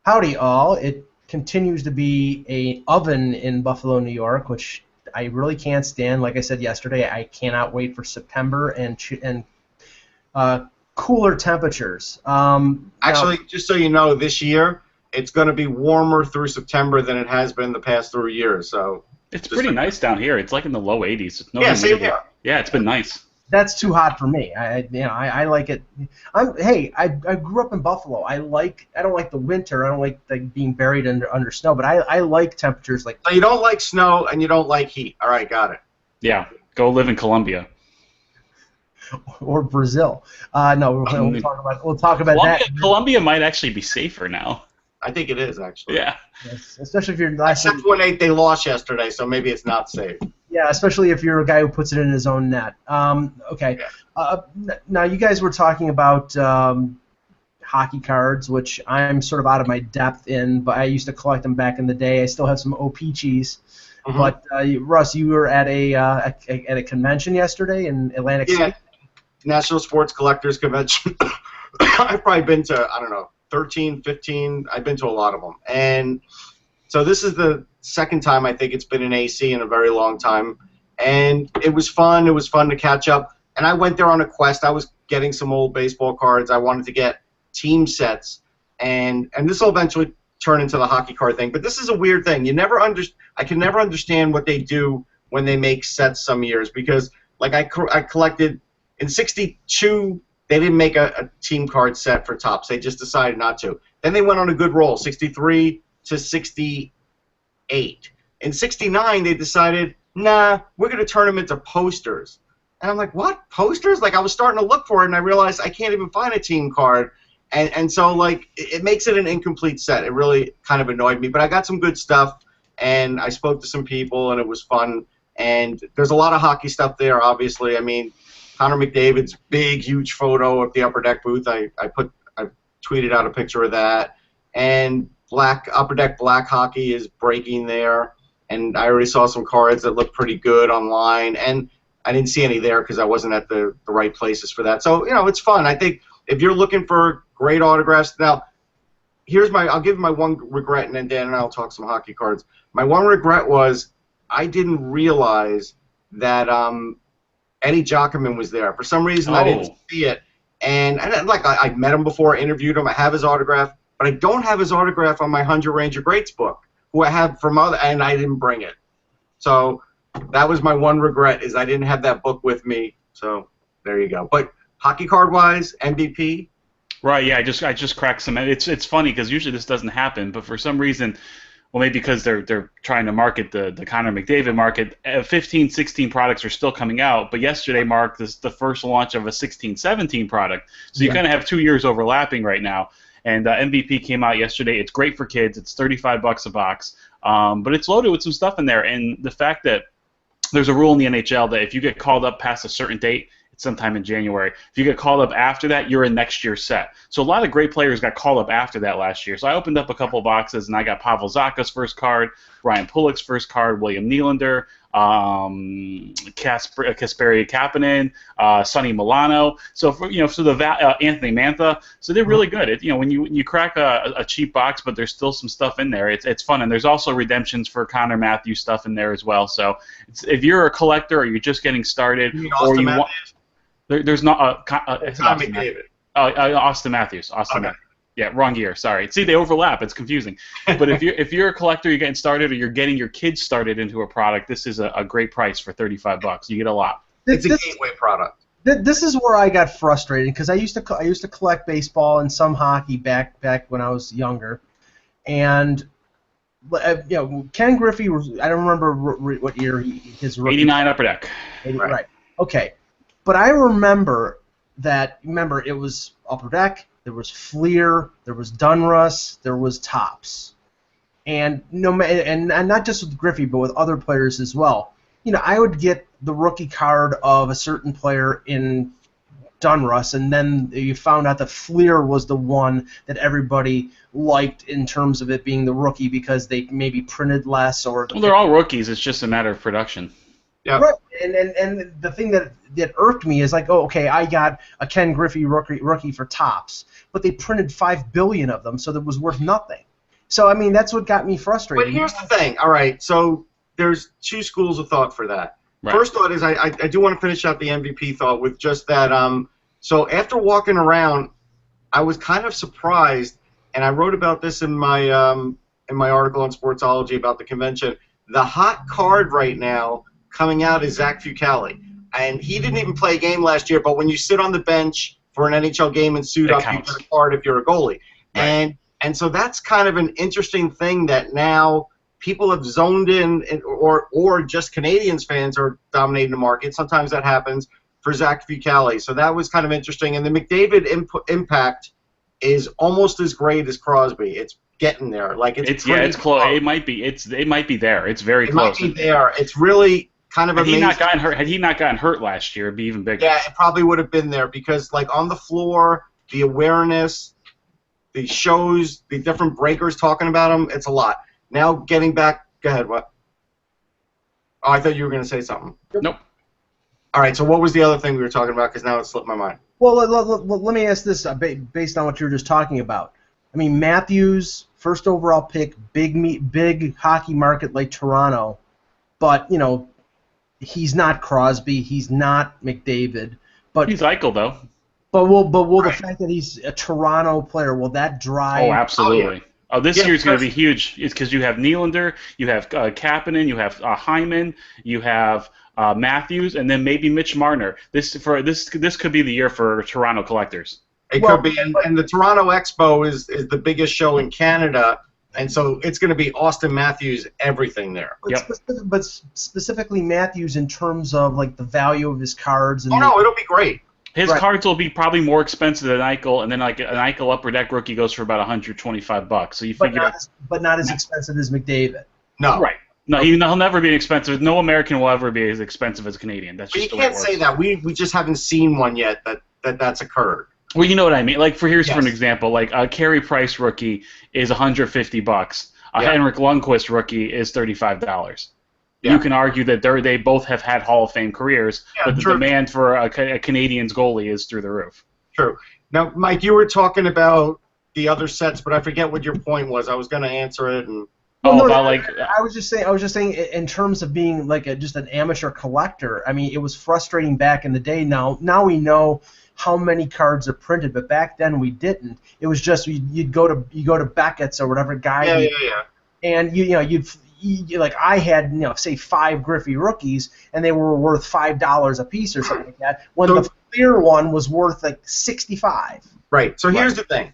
Howdy, all. It continues to be a oven in Buffalo, New York, which I really can't stand. Like I said yesterday, I cannot wait for September and uh, cooler temperatures. Now, Actually, just so you know, this year it's going to be warmer through September than it has been the past 3 years. So, It's just pretty nice down here. It's like in the low 80s. No yeah, same humidity. here. Yeah, it's been nice. that's too hot for me. I like it. I grew up in Buffalo. I don't like the winter. I don't like being buried under snow. But I like temperatures like So you don't like snow and you don't like heat. All right, got it. Yeah, go live in Colombia. or Brazil. No, we'll talk about Colombia, that. Colombia might actually be safer now. I think it is actually. Yeah. Yes, especially if you're last. Except when they lost yesterday, so maybe it's not safe. Yeah, especially if you're a guy who puts it in his own net. Okay. Yeah. Now, you guys were talking about hockey cards, which I'm sort of out of my depth in, but I used to collect them back in the day. I still have some O-Peaches. Mhm. But, Russ, you were at a convention yesterday in Atlantic Yeah, City? National Sports Collectors Convention. I've probably been to, I don't know, 13, 15. I've been to a lot of them. And so this is the second time I think it's been in AC in a very long time. And it was fun. It was fun to catch up. And I went there on a quest. I was getting some old baseball cards. I wanted to get team sets. And this will eventually turn into the hockey card thing. But this is a weird thing. I can never understand what they do when they make sets some years. Because, like, I collected in 62, they didn't make a team card set for Topps. They just decided not to. Then they went on a good roll, 63 to 68. In 69, they decided, nah, we're going to turn them into posters. And I'm like, what? Posters? Like, I was starting to look for it, and I realized I can't even find a team card. And so, like, it makes it an incomplete set. It really kind of annoyed me. But I got some good stuff, and I spoke to some people, and it was fun. And there's a lot of hockey stuff there, obviously. I mean, Connor McDavid's big, huge photo of the Upper Deck booth. I tweeted out a picture of that. And Upper Deck Black Hockey is breaking there. And I already saw some cards that look pretty good online. And I didn't see any there because I wasn't at the right places for that. So, it's fun. I think if you're looking for great autographs, now, I'll give my one regret, and then Dan and I will talk some hockey cards. My one regret was I didn't realize that Eddie Jockman was there. For some reason, I didn't see it. And I met him before, interviewed him. I have his autograph, but I don't have his autograph on my 100 Ranger Greats book, who I have from and I didn't bring it. So that was my one regret, is I didn't have that book with me. So there you go. But hockey card-wise, MVP. Right, yeah, I just cracked some. It's funny because usually this doesn't happen, but for some reason, well, maybe because they're trying to market the Connor McDavid market. 15, 16 products are still coming out, but yesterday marked the first launch of a 16, 17 product. So you kind of have 2 years overlapping right now. And MVP came out yesterday. It's great for kids. It's $35 a box, but it's loaded with some stuff in there. And the fact that there's a rule in the NHL that if you get called up past a certain date, it's sometime in January. If you get called up after that, you're in next year's set. So a lot of great players got called up after that last year. So I opened up a couple of boxes, and I got Pavel Zacha's first card, Ryan Pulock's first card, William Nylander, Kasperi Kapanen, Sonny Milano. So for Anthony Mantha. So they're really good. When you crack a cheap box, but there's still some stuff in there. It's fun, and there's also redemptions for Connor Matthews stuff in there as well. So if you're a collector or you're just getting started, or you want. There's not it's Connor McDavid. Auston Matthews. Matthews. Yeah, wrong year. Sorry. See, they overlap. It's confusing. But if you're a collector, you're getting started, or you're getting your kids started into a product, this is a great price for $35. You get a lot. It's a gateway product. This is where I got frustrated because I used to collect baseball and some hockey back when I was younger, and Ken Griffey was, I don't remember what year his rookie. 89 Upper Deck. Right. Okay. But I remember it was Upper Deck, there was Fleer, there was Dunruss, there was Topps. And not just with Griffey, but with other players as well. I would get the rookie card of a certain player in Dunruss, and then you found out that Fleer was the one that everybody liked in terms of it being the rookie because they maybe printed less or. Well, they're all rookies. It's just a matter of production. Yeah. Right, and the thing that irked me is like, okay, I got a Ken Griffey rookie for Topps, but they printed 5 billion of them, so that was worth nothing. So, I mean, that's what got me frustrated. But here's the thing. All right, so there's two schools of thought for that. Right. First thought is I do want to finish out the MVP thought with just that. So after walking around, I was kind of surprised, and I wrote about this in my article on Sportsology about the convention. The hot card right now coming out is Zach Fucale, and he didn't even play a game last year. But when you sit on the bench for an NHL game and suit up, counts. you get a card if you're a goalie. Right. And so that's kind of an interesting thing that now people have zoned in, or just Canadians fans are dominating the market. Sometimes that happens for Zach Fucale. So that was kind of interesting. And the McDavid impact is almost as great as Crosby. It's getting there. Like it's close. It might be there. It's very close. It might be there. It's really kind of amazing. Had he not gotten hurt last year, it'd be even bigger. Yeah, it probably would have been there because like on the floor, the awareness, the shows, the different breakers talking about him, it's a lot. Now getting back, go ahead, what? Oh, I thought you were going to say something. Nope. All right, so what was the other thing we were talking about? Because now it slipped my mind. Well, let me ask this based on what you were just talking about. I mean, Matthews, first overall pick, big hockey market like Toronto, but, you know, he's not Crosby, he's not McDavid. But he's Eichel, though. But will the fact that he's a Toronto player, will that drive? Oh, absolutely. Oh, yeah. This year's going to be huge. It's because you have Nylander, you have Kapanen, you have Hyman, you have Matthews, and then maybe Mitch Marner. This could be the year for Toronto collectors. It could be, and the Toronto Expo is the biggest show in Canada, and so it's going to be Auston Matthews everything there. But specifically Matthews in terms of like the value of his cards. And it'll be great. His cards will be probably more expensive than Eichel, and then like an Eichel Upper Deck rookie goes for about $125. So you figure, but not as expensive as McDavid. No, right? No, he'll never be expensive. No American will ever be as expensive as a Canadian. That's just the way it works. You can't say that. We just haven't seen one yet that's occurred. Well, you know what I mean. Like for an example, like a Carey Price rookie is $150. A Henrik Lundqvist rookie is $35. Yeah. You can argue that they both have had Hall of Fame careers, but the demand for a Canadians goalie is through the roof. True. Now, Mike, you were talking about the other sets, but I forget what your point was. I was going to answer it. I was just saying, in terms of being like just an amateur collector. I mean, it was frustrating back in the day. Now we know how many cards are printed, but back then we didn't. It was just you go to Beckett's or whatever guy. Yeah. And like I had, say 5 Griffey rookies, and they were worth $5 a piece or something like that. When the clear one was worth like $65. Right. So here's the thing: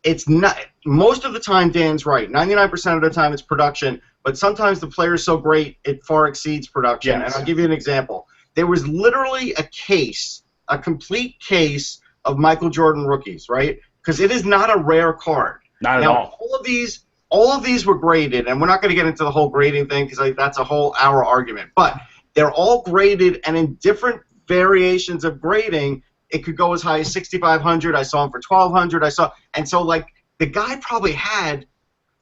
it's not most of the time. Dan's right. 99% of the time it's production, but sometimes the player's so great it far exceeds production. Yes. And I'll give you an example. There was literally a complete case of Michael Jordan rookies, right? Because it is not a rare card. Not at all. All of these were graded, and we're not going to get into the whole grading thing because that's a whole hour argument. But they're all graded, and in different variations of grading, it could go as high as 6,500. I saw them for 1,200. And so like the guy probably had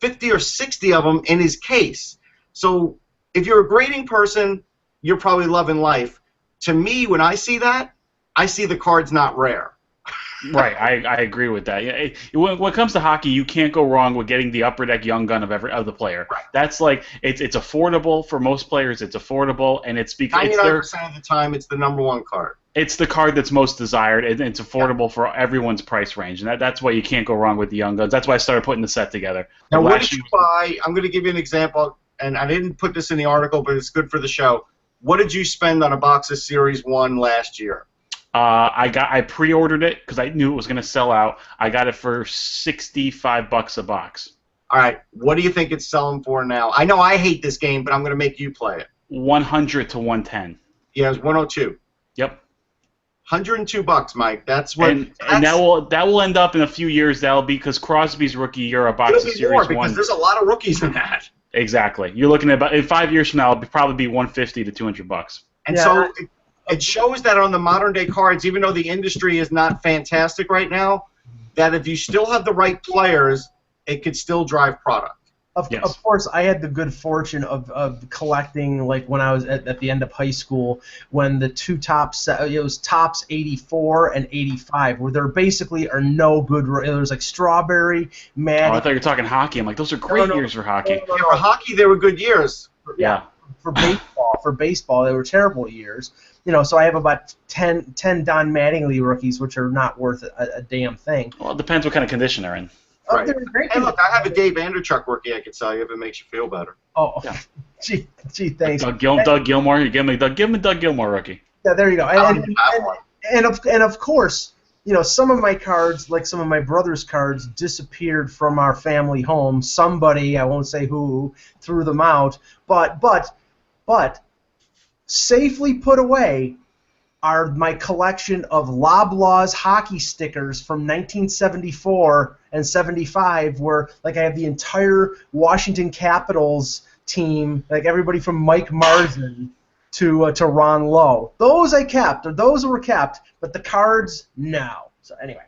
50 or 60 of them in his case. So if you're a grading person, you're probably loving life. To me, when I see that, I see the card's not rare. Right, I agree with that. Yeah, when it comes to hockey, you can't go wrong with getting the upper deck young gun of the player. Right. That's like it's affordable for most players. It's affordable, and it's because 99% of the time it's the number one card. It's the card that's most desired, and it's affordable for everyone's price range, and that's why you can't go wrong with the young guns. That's why I started putting the set together. Now, what did you buy? I'm going to give you an example, and I didn't put this in the article, but it's good for the show. What did you spend on a box of Series 1 last year? I pre-ordered it because I knew it was going to sell out. I got it for $65 a box. All right. What do you think it's selling for now? I know I hate this game, but I'm going to make you play it. 100 to 110. Yeah, it's 102. Yep. $102, Mike. That's what. And that will end up in a few years. That'll be because Crosby's rookie year a box of Series 1. Because there's a lot of rookies in that. Exactly. You're looking at about in 5 years from now, it'll probably be $150 to $200. And so it shows that on the modern day cards, even though the industry is not fantastic right now, that if you still have the right players, it could still drive product. Of course, I had the good fortune of collecting, like when I was at the end of high school, when the two tops, it was tops 84 and 85, where there basically are no good. There was like Strawberry, Maddie. Oh, I thought you were talking hockey. I'm like, those are great years for hockey. For hockey, they were good years. Yeah. For baseball, they were terrible years. So I have about 10 Don Mattingly rookies, which are not worth a damn thing. Well, it depends what kind of condition they're in. Right. Hey, look, I have a Dave Vanderchuk rookie I could sell you if it makes you feel better. Oh, yeah. gee, thanks. Doug Gilmore. You give him a Doug Gilmore rookie. Yeah, there you go. And of course, some of my cards, like some of my brother's cards, disappeared from our family home. Somebody, I won't say who, threw them out. But safely put away are my collection of Loblaw's hockey stickers from 1974 and 75, where like I have the entire Washington Capitals team, like everybody from Mike Marzin to Ron Lowe. Those I kept, or those were kept, but the cards, no. So anyway.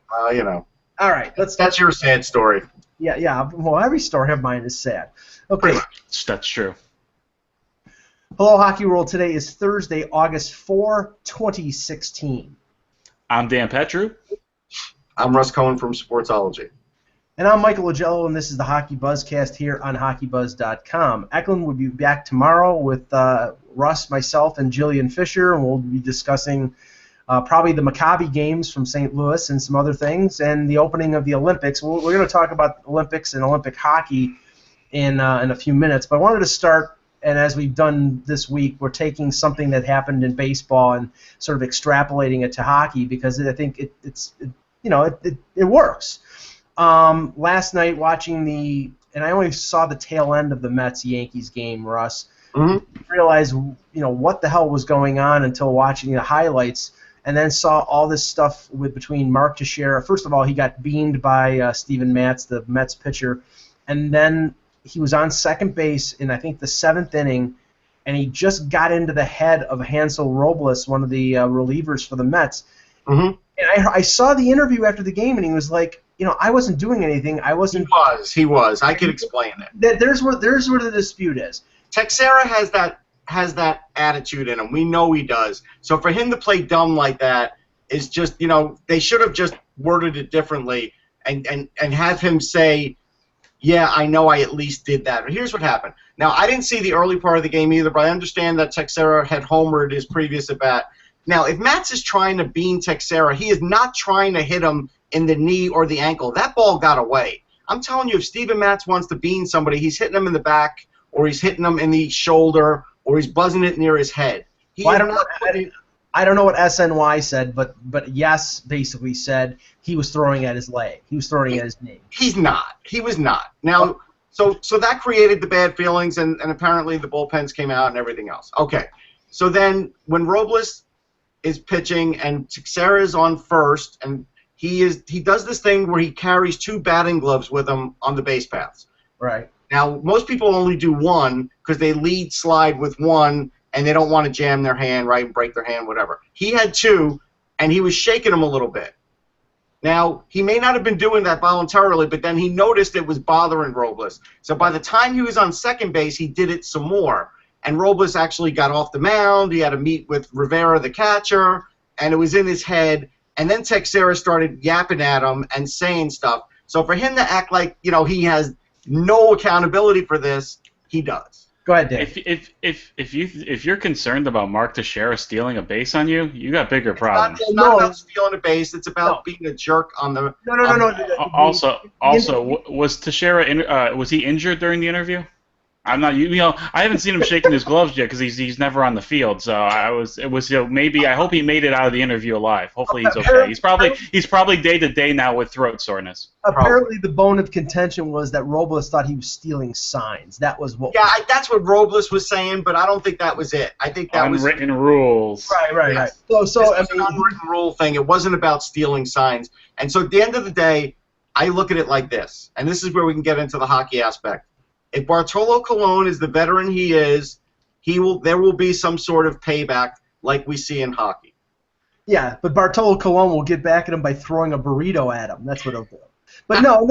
All right, that's your sad story. Yeah. Well, every story of mine is sad. Okay. That's true. Hello, Hockey World. Today is Thursday, August 4, 2016. I'm Dan Petru. I'm Russ Cohen from Sportsology. And I'm Michael Ogello, and this is the Hockey Buzzcast here on HockeyBuzz.com. Eklund will be back tomorrow with Russ, myself, and Jillian Fisher, and we'll be discussing probably the Maccabi games from St. Louis and some other things, and the opening of the Olympics. We're going to talk about Olympics and Olympic hockey in a few minutes, but I wanted to start. And as we've done this week, we're taking something that happened in baseball and sort of extrapolating it to hockey because I think it works. Last night watching and I only saw the tail end of the Mets-Yankees game, Russ. Mm-hmm. Realized what the hell was going on until watching the highlights, and then saw all this stuff between Mark Teixeira. First of all, he got beamed by Steven Matz, the Mets pitcher, and then he was on second base in, I think, the 7th inning, and he just got into the head of Hansel Robles, one of the relievers for the Mets. Mm-hmm. And I saw the interview after the game, and he was like, I wasn't doing anything. I wasn't. He was. I could explain it. There's where the dispute is. Teixeira has that attitude in him. We know he does. So for him to play dumb like that is just, they should have just worded it differently and have him say, yeah, I know I at least did that. But here's what happened. Now, I didn't see the early part of the game either, but I understand that Teixeira had homered his previous at-bat. Now, if Matz is trying to bean Teixeira, he is not trying to hit him in the knee or the ankle. That ball got away. I'm telling you, if Steven Matz wants to bean somebody, he's hitting him in the back, or he's hitting him in the shoulder, or he's buzzing it near his head. I don't know what SNY said, but Yes basically said he was throwing at his leg. He was throwing at his knee. He's not. He was not. Now, so that created the bad feelings, and apparently the bullpens came out and everything else. Okay. So then when Robles is pitching and Teixeira is on first, and he does this thing where he carries 2 batting gloves with him on the base paths. Right. Now, most people only do one because they lead slide with one, and they don't want to jam their hand, right, and break their hand, whatever. He had 2, and he was shaking them a little bit. Now, he may not have been doing that voluntarily, but then he noticed it was bothering Robles. So by the time he was on second base, he did it some more. And Robles actually got off the mound. He had to meet with Rivera, the catcher, and it was in his head. And then Teixeira started yapping at him and saying stuff. So for him to act like, he has no accountability for this, he does. Go ahead, Dave. If you're concerned about Mark Teixeira stealing a base on you, you got bigger problems. It's not about stealing a base. It's about being a jerk on the. No. Also, was Teixeira was he injured during the interview? I'm not. I haven't seen him shaking his gloves yet because he's never on the field. So maybe I hope he made it out of the interview alive. Hopefully he's okay. He's probably day to day now with throat soreness. Apparently the bone of contention was that Robles thought he was stealing signs. That was what. Yeah, that's what Robles was saying, but I don't think that was it. I think that was unwritten rules. Right. Yes. So I mean, an unwritten rule thing. It wasn't about stealing signs. And so at the end of the day, I look at it like this, and this is where we can get into the hockey aspect. If Bartolo Colon is the veteran he is, there will be some sort of payback like we see in hockey. Yeah, but Bartolo Colon will get back at him by throwing a burrito at him. That's what he'll do. But no.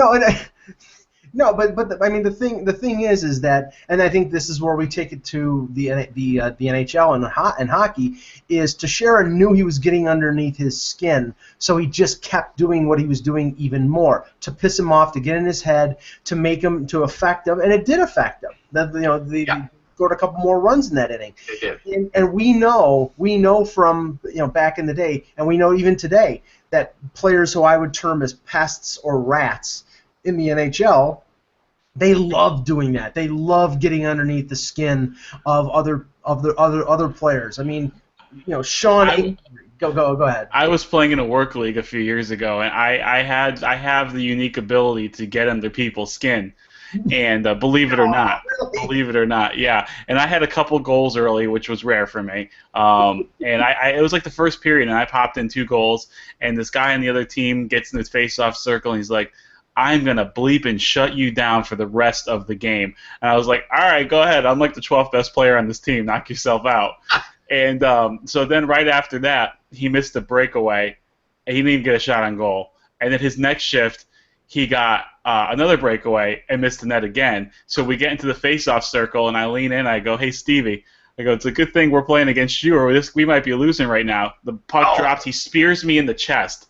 No, I mean the thing is that, and I think this is where we take it to the NHL and hockey, is Teixeira knew he was getting underneath his skin, so he just kept doing what he was doing even more to piss him off, to get in his head, to make him, to affect him, and it did affect him. They scored a couple more runs in that inning. They did. And we know from back in the day, and we know even today that players who I would term as pests or rats in the NHL, they love doing that. They love getting underneath the skin of other players. I mean, Sean. Go ahead. I was playing in a work league a few years ago, and I have the unique ability to get under people's skin. And believe it or not, yeah. And I had a couple goals early, which was rare for me. And it was like the first period, and I popped in 2 goals. And this guy on the other team gets in his face-off circle, and he's like, "I'm gonna bleep and shut you down for the rest of the game." And I was like, "All right, go ahead. I'm like the 12th best player on this team. Knock yourself out." And so then right after that, he missed a breakaway, and he didn't even get a shot on goal. And then his next shift, he got another breakaway and missed the net again. So we get into the face-off circle, and I lean in. I go, "Hey, Stevie." I go, "It's a good thing we're playing against you, or we might be losing right now." The puck drops. He spears me in the chest.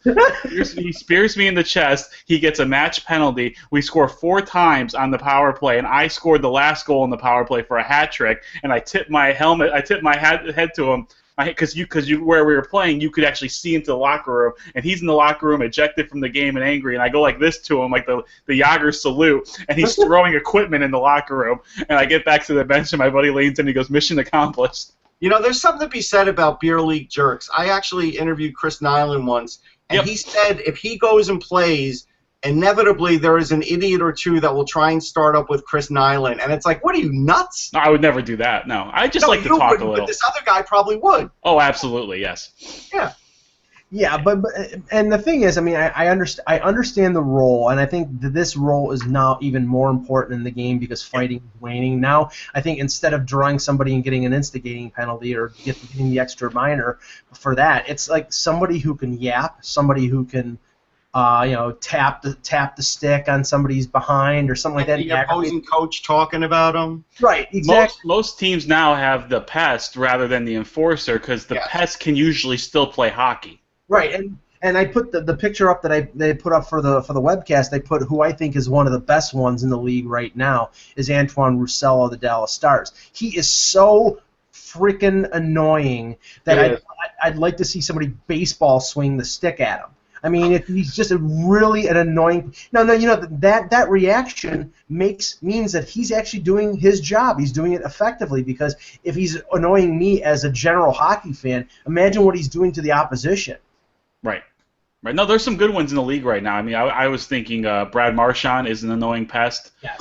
He spears me in the chest. He gets a match penalty. We score 4 times on the power play, and I scored the last goal in the power play for a hat trick. And I tipped my helmet. I tipped my head to him. Because where we were playing, you could actually see into the locker room, and he's in the locker room, ejected from the game and angry, and I go like this to him, like the Yager salute, and he's throwing equipment in the locker room, and I get back to the bench, and my buddy leans in, and he goes, "Mission accomplished." There's something to be said about beer league jerks. I actually interviewed Chris Nyland once, and he said if he goes and plays, inevitably there is an idiot or two that will try and start up with Chris Nyland, and it's like, what are you, nuts? No, I would never do that. No, I just like to talk a little. But this other guy probably would. Oh, absolutely, yes. Yeah. Yeah, but and the thing is, I mean, I understand the role, and I think that this role is now even more important in the game because fighting is waning. Now, I think instead of drawing somebody and getting an instigating penalty or getting the extra minor for that, it's like somebody who can yap, somebody who can tap the stick on somebody's behind or something like that. The opposing coach talking about them. Right, exactly. Most teams now have the pest rather than the enforcer because the pest can usually still play hockey. Right, and I put the picture up that they put up for the webcast. They put who I think is one of the best ones in the league right now is Antoine Roussel of the Dallas Stars. He is so freaking annoying that I'd like to see somebody baseball swing the stick at him. I mean, he's just really an annoying. No, that reaction means that he's actually doing his job. He's doing it effectively because if he's annoying me as a general hockey fan, imagine what he's doing to the opposition. Right. No, there's some good ones in the league right now. I mean, I was thinking Brad Marchand is an annoying pest. Yes.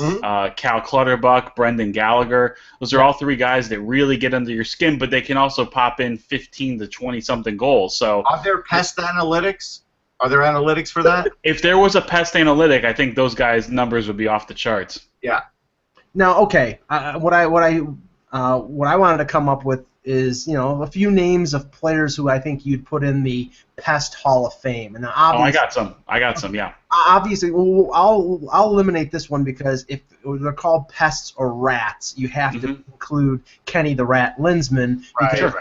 Cal Clutterbuck, Brendan Gallagher. Those are all 3 guys that really get under your skin, but they can also pop in 15 to 20-something goals. So are there pest analytics? Are there analytics for that? If there was a pest analytic, I think those guys' numbers would be off the charts. Yeah. Now, okay, what I wanted to come up with is a few names of players who I think you'd put in the Pest Hall of Fame. And I got some. Yeah. Obviously, I'll eliminate this one because if they're called pests or rats, you have to include Kenny the Rat Linsman. Right.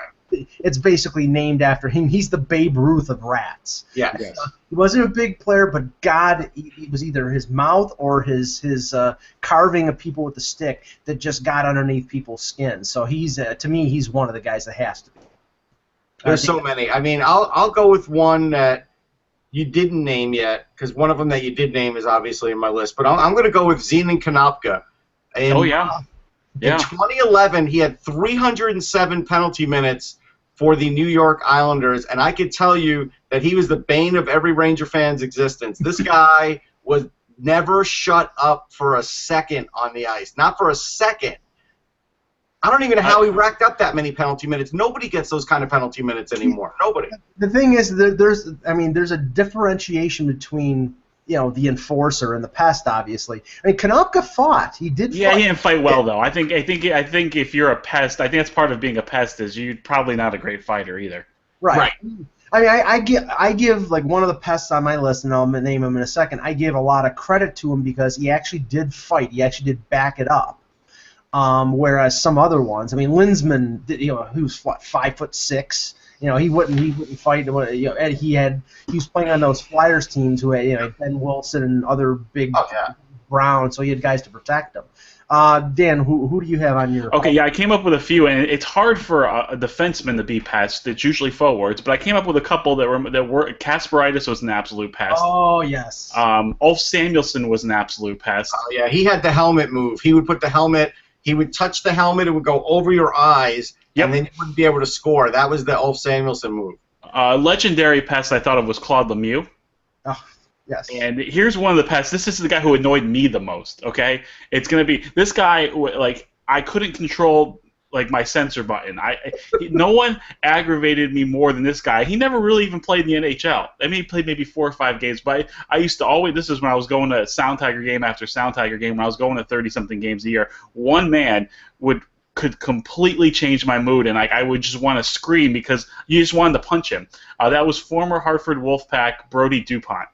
It's basically named after him. He's the Babe Ruth of rats. Yes. He wasn't a big player, but God, it was either his mouth or his carving of people with the stick that just got underneath people's skin. So he's to me, he's one of the guys that has to be. There's so many. I mean, I'll go with one that you didn't name yet because one of them that you did name is obviously in my list. But I'm going to go with Zenon Konopka. In 2011, he had 307 penalty minutes for the New York Islanders, and I could tell you that he was the bane of every Ranger fan's existence. This guy was never shut up for a second on the ice. Not for a second. I don't even know how he racked up that many penalty minutes. Nobody gets those kind of penalty minutes anymore. Nobody. The thing is, there's a differentiation between the enforcer and the pest, obviously. I mean, Konopka fought. He did fight. Yeah, he didn't fight well, though. I think if you're a pest, I think that's part of being a pest is you're probably not a great fighter either. Right. I mean, I give like one of the pests on my list, and I'll name him in a second. I give a lot of credit to him because he actually did fight. He actually did back it up. Whereas some other ones, I mean, Linsman, he was what, 5'6". He wouldn't fight. And he was playing on those Flyers teams who had Ben Wilson and other big Brown, so he had guys to protect him. Dan, who do you have on your? Okay, yeah, I came up with a few, and it's hard for a defenseman to be pests. It's usually forwards, but I came up with a couple that were Kasperitis was an absolute pest. Oh yes. Ulf Samuelsson was an absolute pest. Oh yeah, he had the helmet move. He would put the helmet. He would touch the helmet. It would go over your eyes, and then you wouldn't be able to score. That was the Ulf Samuelsson move. Legendary pest I thought of was Claude Lemieux. Oh, yes. And here's one of the pests. This is the guy who annoyed me the most. Okay, it's gonna be this guy. Like I couldn't control like my censor button. No one aggravated me more than this guy. He never really even played in the NHL. I mean, he played maybe 4 or 5 games. But I used to always. This is when I was going to Sound Tiger game after Sound Tiger game. When I was going to 30-something games a year. One man could completely change my mood, and I would just want to scream because you just wanted to punch him. That was former Hartford Wolfpack Brody DuPont.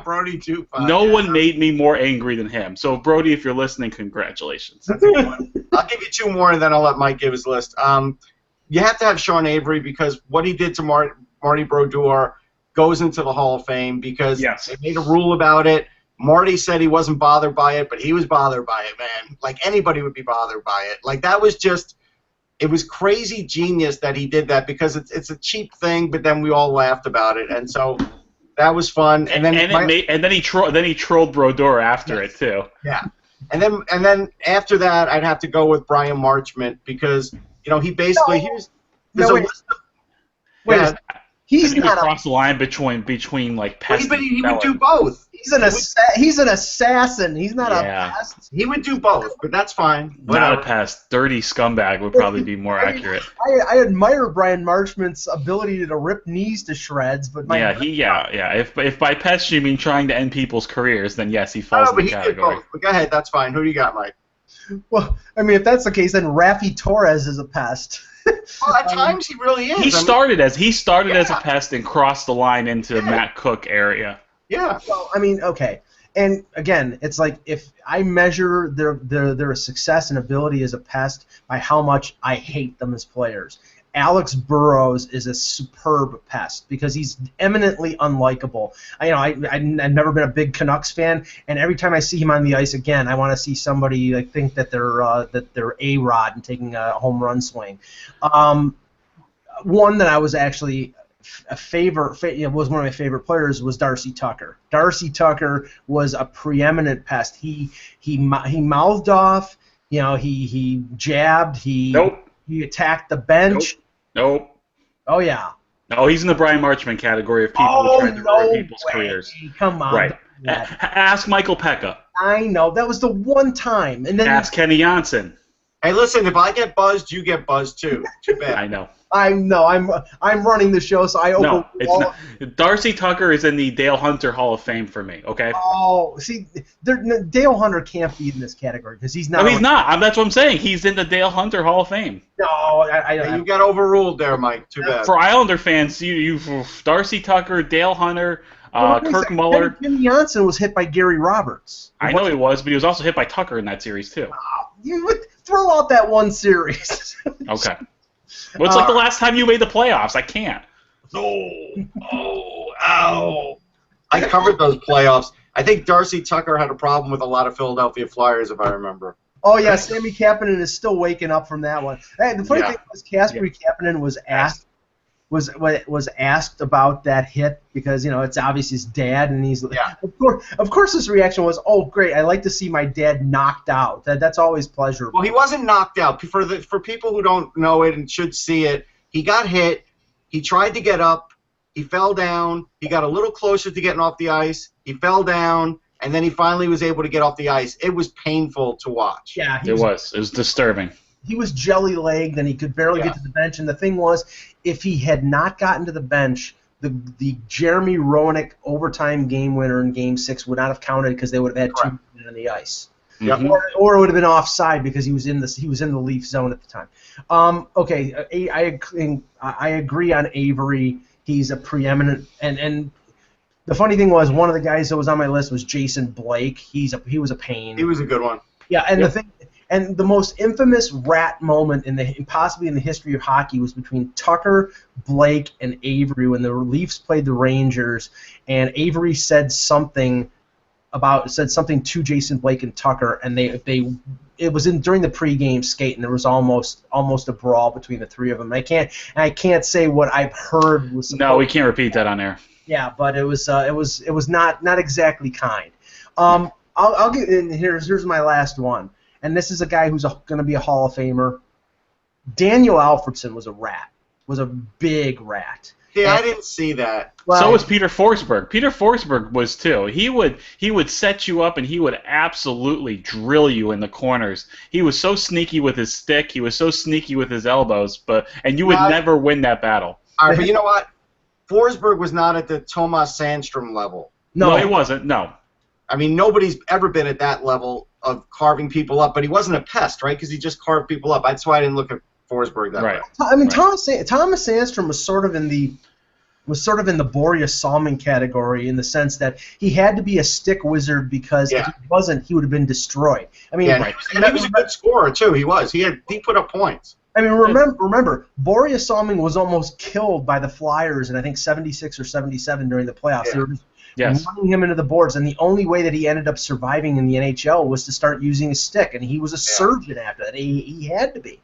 Brody DuPont. No one made me more angry than him. So, Brody, if you're listening, congratulations. I'll give you 2 more, and then I'll let Mike give his list. You have to have Sean Avery because what he did to Marty Brodeur goes into the Hall of Fame because they made a rule about it. Marty said he wasn't bothered by it, but he was bothered by it, man. Like, anybody would be bothered by it. Like, that was just – it was crazy genius that he did that because it's a cheap thing, but then we all laughed about it. And so – that was fun, and then he trolled Brodeur after it too. Yeah, and then after that, I'd have to go with Brian Marchment because he basically he's not across the line between like pests. But he would do both. He's an assassin. He's not a pest. He would do both, but that's fine. Not a pest. Dirty scumbag would probably be more accurate. I admire Brian Marchment's ability to rip knees to shreds, but If by pest you mean trying to end people's careers, then yes, he falls in the category. Did both. But go ahead, that's fine. Who do you got, Mike? Well, I mean, if that's the case, then Raffi Torres is a pest. Well, at times he really is. He started as a pest and crossed the line into the Matt Cook area. Yeah. Well, I mean, okay. And again, it's like if I measure their success and ability as a pest by how much I hate them as players. Alex Burrows is a superb pest because he's eminently unlikable. I've never been a big Canucks fan, and every time I see him on the ice again, I want to see somebody like think that they're A-Rod and taking a home run swing. One that I was actually was one of my favorite players was Darcy Tucker. Darcy Tucker was a preeminent pest. He mouthed off. He jabbed. He attacked the bench. Nope. Oh yeah. No, he's in the Brian Marchment category of people who tried to ruin people's careers. Come on. Right. Ask Michael Pekka. I know that was the one time, and then ask Kenny Janssen. Hey, listen, if I get buzzed, you get buzzed too. Too bad. I know. I'm running the show, so I open. No, it's not. Darcy Tucker is in the Dale Hunter Hall of Fame for me. Okay. Oh, see, Dale Hunter can't be in this category because he's not. No, he's not. That's what I'm saying. He's in the Dale Hunter Hall of Fame. No, you got overruled there, Mike. Too bad. For Islander fans, you Darcy Tucker, Dale Hunter, Kirk Muller. Kenny Janssen was hit by Gary Roberts. I know he was, but he was also hit by Tucker in that series too. You would throw out that one series. Okay. Well, it's like the last time you made the playoffs. I can't. Ow. I covered those playoffs. I think Darcy Tucker had a problem with a lot of Philadelphia Flyers, if I remember. Oh, yeah, Sammy Kapanen is still waking up from that one. And the funny thing was Kasperi Kapanen was asked about that hit because, it's obviously his dad, and he's of course his reaction was, oh, great, I like to see my dad knocked out. That's always pleasurable. Well, he wasn't knocked out. For people who don't know it and should see it, he got hit, he tried to get up, he fell down, he got a little closer to getting off the ice, he fell down, and then he finally was able to get off the ice. It was painful to watch. Yeah, it was disturbing. He was jelly-legged, and he could barely get to the bench. And the thing was, if he had not gotten to the bench, the Jeremy Roenick overtime game winner in Game 6 would not have counted because they would have had 2 men on the ice. Yep. Or it would have been offside because he was in the Leaf zone at the time. Okay, I agree on Avery. He's a preeminent, and the funny thing was, one of the guys that was on my list was Jason Blake. He was a pain. He was a good one. Yeah, and the most infamous rat moment possibly in the history of hockey was between Tucker, Blake, and Avery when the Leafs played the Rangers, and Avery said something to Jason Blake and Tucker, and it was during the pregame skate, and there was almost a brawl between the three of them. I can't say what I've heard was. No, we can't repeat that on air. Yeah, but it was not exactly kind. I'll get in. Here's my last one, and this is a guy who's going to be a Hall of Famer. Daniel Alfredsson was a big rat. Yeah, I didn't see that. Well, so was Peter Forsberg. Peter Forsberg was too. He would set you up, and he would absolutely drill you in the corners. He was so sneaky with his stick. He was so sneaky with his elbows, and you would never win that battle. All right, but you know what? Forsberg was not at the Tomas Sandstrom level. No, he wasn't. No. I mean, nobody's ever been at that level of carving people up, but he wasn't a pest, right? Because he just carved people up. That's why I didn't look at Forsberg that way. I mean, Thomas Sandstrom was sort of in the Boreas Salming category in the sense that he had to be a stick wizard because if he wasn't, he would have been destroyed. I mean, and he was a good scorer too. He put up points. I mean, remember, Boreas Salming was almost killed by the Flyers in I think 76 or 77 during the playoffs. Yeah. They were just running him into the boards, and the only way that he ended up surviving in the NHL was to start using his stick, and he was a surgeon after that. He had to be.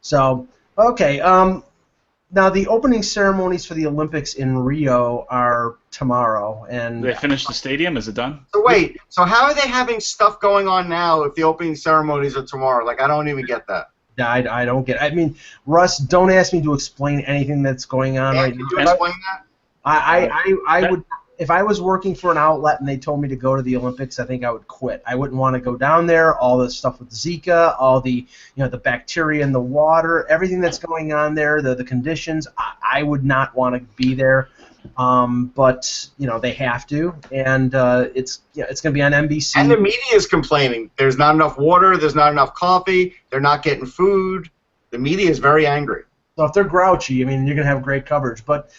So, okay. Now, the opening ceremonies for the Olympics in Rio are tomorrow. And they finished the stadium? Is it done? So wait, so how are they having stuff going on now if the opening ceremonies are tomorrow? Like, I don't even get that. I don't get it. I mean, Russ, don't ask me to explain anything that's going on right now. Could you explain that? I would, if I was working for an outlet and they told me to go to the Olympics, I think I would quit. I wouldn't want to go down there. All the stuff with Zika, all the the bacteria in the water, everything that's going on there, the conditions. I would not want to be there. But they have to, and it's going to be on NBC. And the media is complaining. There's not enough water. There's not enough coffee. They're not getting food. The media is very angry. So if they're grouchy, I mean, you're going to have great coverage. But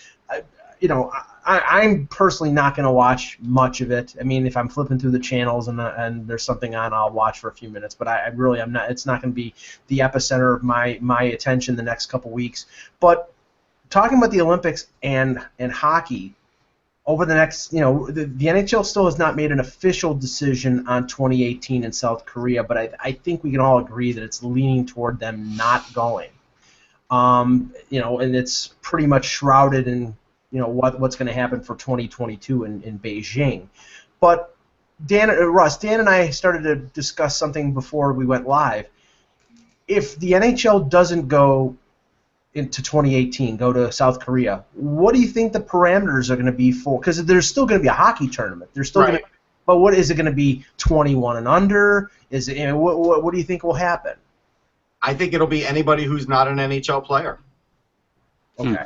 I'm personally not going to watch much of it. I mean, if I'm flipping through the channels and there's something on, I'll watch for a few minutes. But I really am not. It's not going to be the epicenter of my attention the next couple weeks. But talking about the Olympics and hockey, over the next, the NHL still has not made an official decision on 2018 in South Korea, but I think we can all agree that it's leaning toward them not going. And it's pretty much shrouded in, what's going to happen for 2022 in Beijing. But Dan and I started to discuss something before we went live. If the NHL doesn't go into 2018, go to South Korea, what do you think the parameters are going to be for? Because there's still going to be a hockey tournament. There's still going to, but what is it going to be? 21 and under? Is it? What do you think will happen? I think it'll be anybody who's not an NHL player. Okay.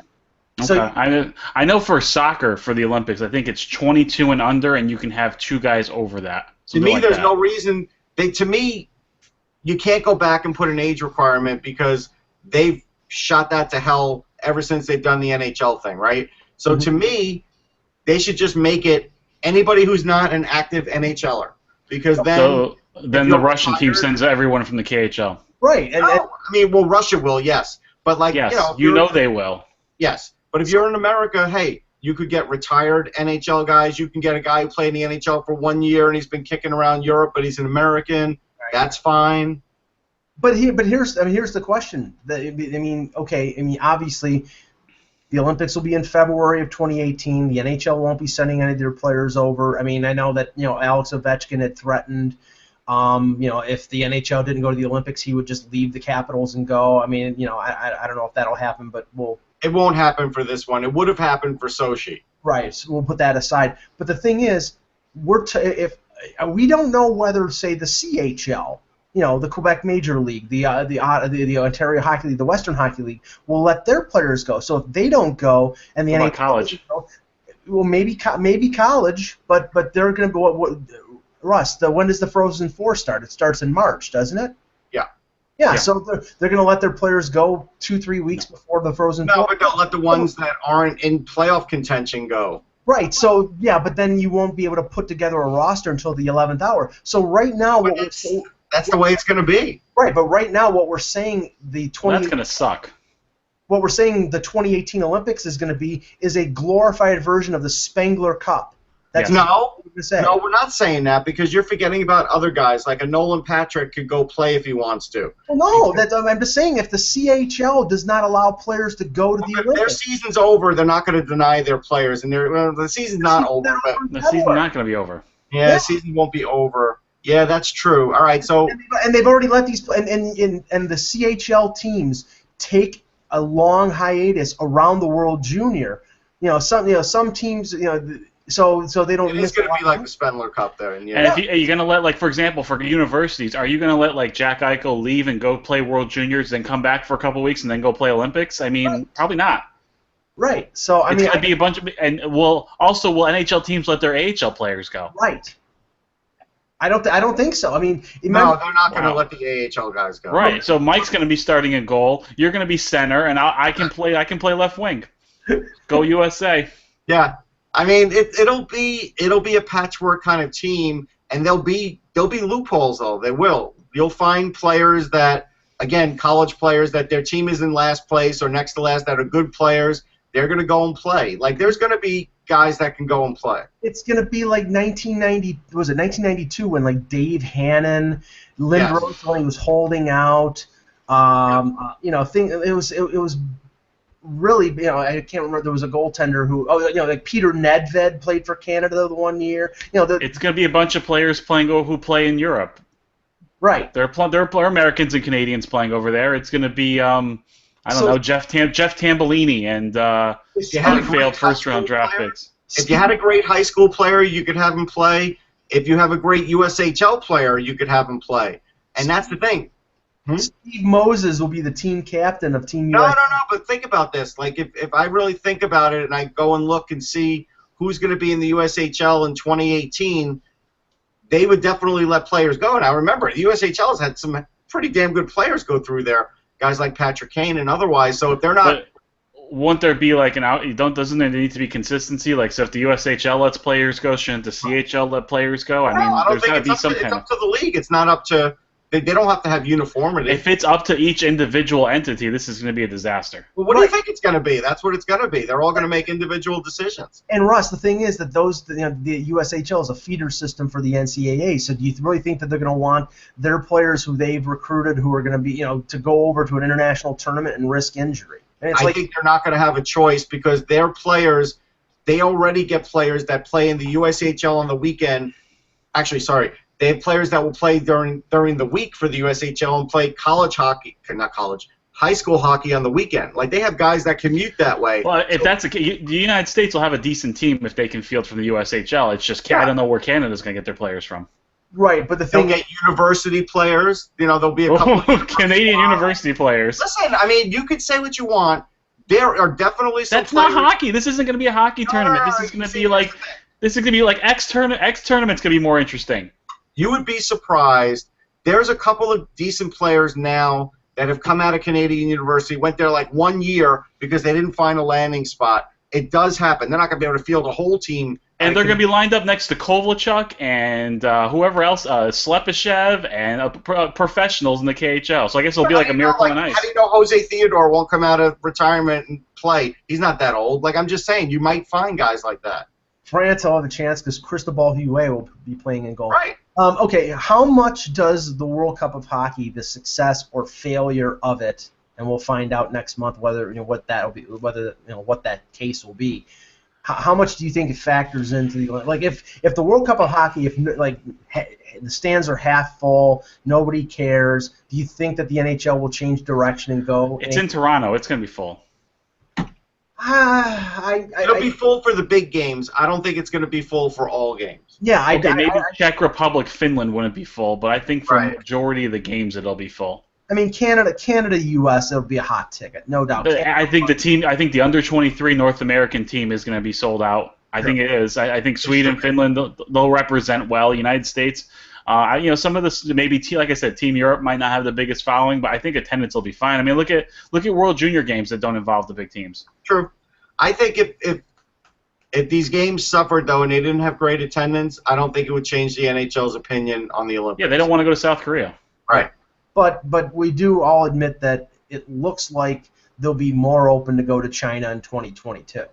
So I know for soccer for the Olympics, I think it's 22 and under, and you can have two guys over that. To me, there's no reason. To me, you can't go back and put an age requirement because they've shot that to hell ever since they've done the NHL thing, right? So to me, they should just make it anybody who's not an active NHLer, because then the Russian team sends everyone from the KHL. Right. Russia will, yes, but they will. Yes, but if you're in America, hey, you could get retired NHL guys. You can get a guy who played in the NHL for 1 year and he's been kicking around Europe, but he's an American. Right. That's fine. But here's the question. Obviously, the Olympics will be in February of 2018. The NHL won't be sending any of their players over. I mean, I know that Alex Ovechkin had threatened, if the NHL didn't go to the Olympics, he would just leave the Capitals and go. I mean, I don't know if that'll happen, but it won't happen for this one. It would have happened for Sochi. Right. So we'll put that aside. But the thing is, if we don't know whether, say, the CHL. The Quebec Major League, the Ontario Hockey League, the Western Hockey League will let their players go. So if they don't go, and the NHL college, well, maybe college, but they're going to go. Russ, when does the Frozen Four start? It starts in March, doesn't it? Yeah. Yeah, so they're going to let their players go 2-3 weeks before the Frozen Four. No, but they'll let the ones that aren't in playoff contention go. Right, so, yeah, but then you won't be able to put together a roster until the 11th hour. So right now, that's the way it's going to be. Right, but right now what we're saying that's going to suck. What we're saying the 2018 Olympics is going to be is a glorified version of the Spengler Cup. That's No, we're not saying that because you're forgetting about other guys. Like a Nolan Patrick could go play if he wants to. Well, no, I'm just saying if the CHL does not allow players to go to the Olympics. Their season's over, they're not going to deny their players. And the season's not over. But the season's not going to be over. Yeah, the season won't be over. Yeah, that's true. All right, so... And they've already let these... And the CHL teams take a long hiatus around the World Junior. Some teams... So they don't. It's going to be like the Spengler Cup there. And if are you going to let, like, for example, for universities, are you going to let, like, Jack Eichel leave and go play World Juniors, then come back for a couple weeks and then go play Olympics? I mean, probably not. Right. So it's going to be a bunch of, and will NHL teams let their AHL players go? Right. I don't think so. I mean, no, they're not going to let the AHL guys go. Right. So Mike's going to be starting a goal. You're going to be center, and I can play left wing. Go USA. Yeah. I mean, it'll be a patchwork kind of team, and there'll be loopholes though. They will. You'll find players that, again, college players that their team is in last place or next to last that are good players. They're going to go and play. Like there's going to be guys that can go and play. It's going to be like 1992 when like Dave Hannon, Lindros when he was holding out. It was. Really, I can't remember. There was a goaltender who, like Peter Nedved played for Canada the one year. It's going to be a bunch of players who play in Europe. Right. There are Americans and Canadians playing over there. It's going to be, Jeff Tambellini and failed first-round draft picks. If you had a great high school player, you could have him play. If you have a great USHL player, you could have him play. And that's the thing. Steve Moses will be the team captain of Team USA. No, but think about this. Like, if I really think about it and I go and look and see who's going to be in the USHL in 2018, they would definitely let players go. Now, remember, the USHL has had some pretty damn good players go through there, guys like Patrick Kane and otherwise. So if they're not... But won't there be like doesn't there need to be consistency? Like, so if the USHL lets players go, shouldn't the CHL let players go? I mean, there's got to be some kind of... It's up to the league. It's not up to... They don't have to have uniformity. If it's up to each individual entity, this is going to be a disaster. Well, what do you think it's going to be? That's what it's going to be. They're all going to make individual decisions. And Russ, the thing is that the USHL is a feeder system for the NCAA. So do you really think that they're going to want their players who they've recruited who are going to be, to go over to an international tournament and risk injury? And I think they're not going to have a choice because their players, they already get players that play in the USHL on the weekend. Actually, sorry. They have players that will play during the week for the USHL and play high school hockey on the weekend. Like, they have guys that commute that way. Well, if that's the case, the United States will have a decent team if they can field from the USHL. It's just I don't know where Canada's going to get their players from. Right, but the thing they'll get university players. There'll be a couple of Canadian university players. Listen, I mean, you could say what you want. There are definitely some That's not hockey. This isn't going to be a hockey tournament. This is going to be like X tournament's going to be more interesting. You would be surprised. There's a couple of decent players now that have come out of Canadian University, went there like 1 year because they didn't find a landing spot. It does happen. They're not going to be able to field a whole team. And they're going to be lined up next to Kovalchuk and whoever else, Slepyshev and professionals in the KHL. So I guess it'll be like a miracle on ice. How do you know Jose Theodore won't come out of retirement and play? He's not that old. Like, I'm just saying, you might find guys like that. France will have a chance because Cristobal Huet will be playing in goal. Right. Okay, how much does the World Cup of Hockey, the success or failure of it, and we'll find out next month whether what that case will be. How much do you think it factors into the if the World Cup of Hockey, the stands are half full, nobody cares? Do you think that the NHL will change direction and go? It's in Toronto. It's going to be full. It'll be full for the big games. I don't think it's going to be full for all games. Yeah, maybe Czech Republic, Finland wouldn't be full, but I think for the majority of the games it'll be full. I mean, Canada, U.S. it'll be a hot ticket, no doubt. I think the under 23 North American team is going to be sold out. I think it is. I think Sweden, Finland, they'll represent well. United States, Some of this maybe, like I said, Team Europe might not have the biggest following, but I think attendance will be fine. I mean, look at World Junior games that don't involve the big teams. True. I think if these games suffered, though, and they didn't have great attendance, I don't think it would change the NHL's opinion on the Olympics. Yeah, they don't want to go to South Korea. Right. But we do all admit that it looks like they'll be more open to go to China in 2022.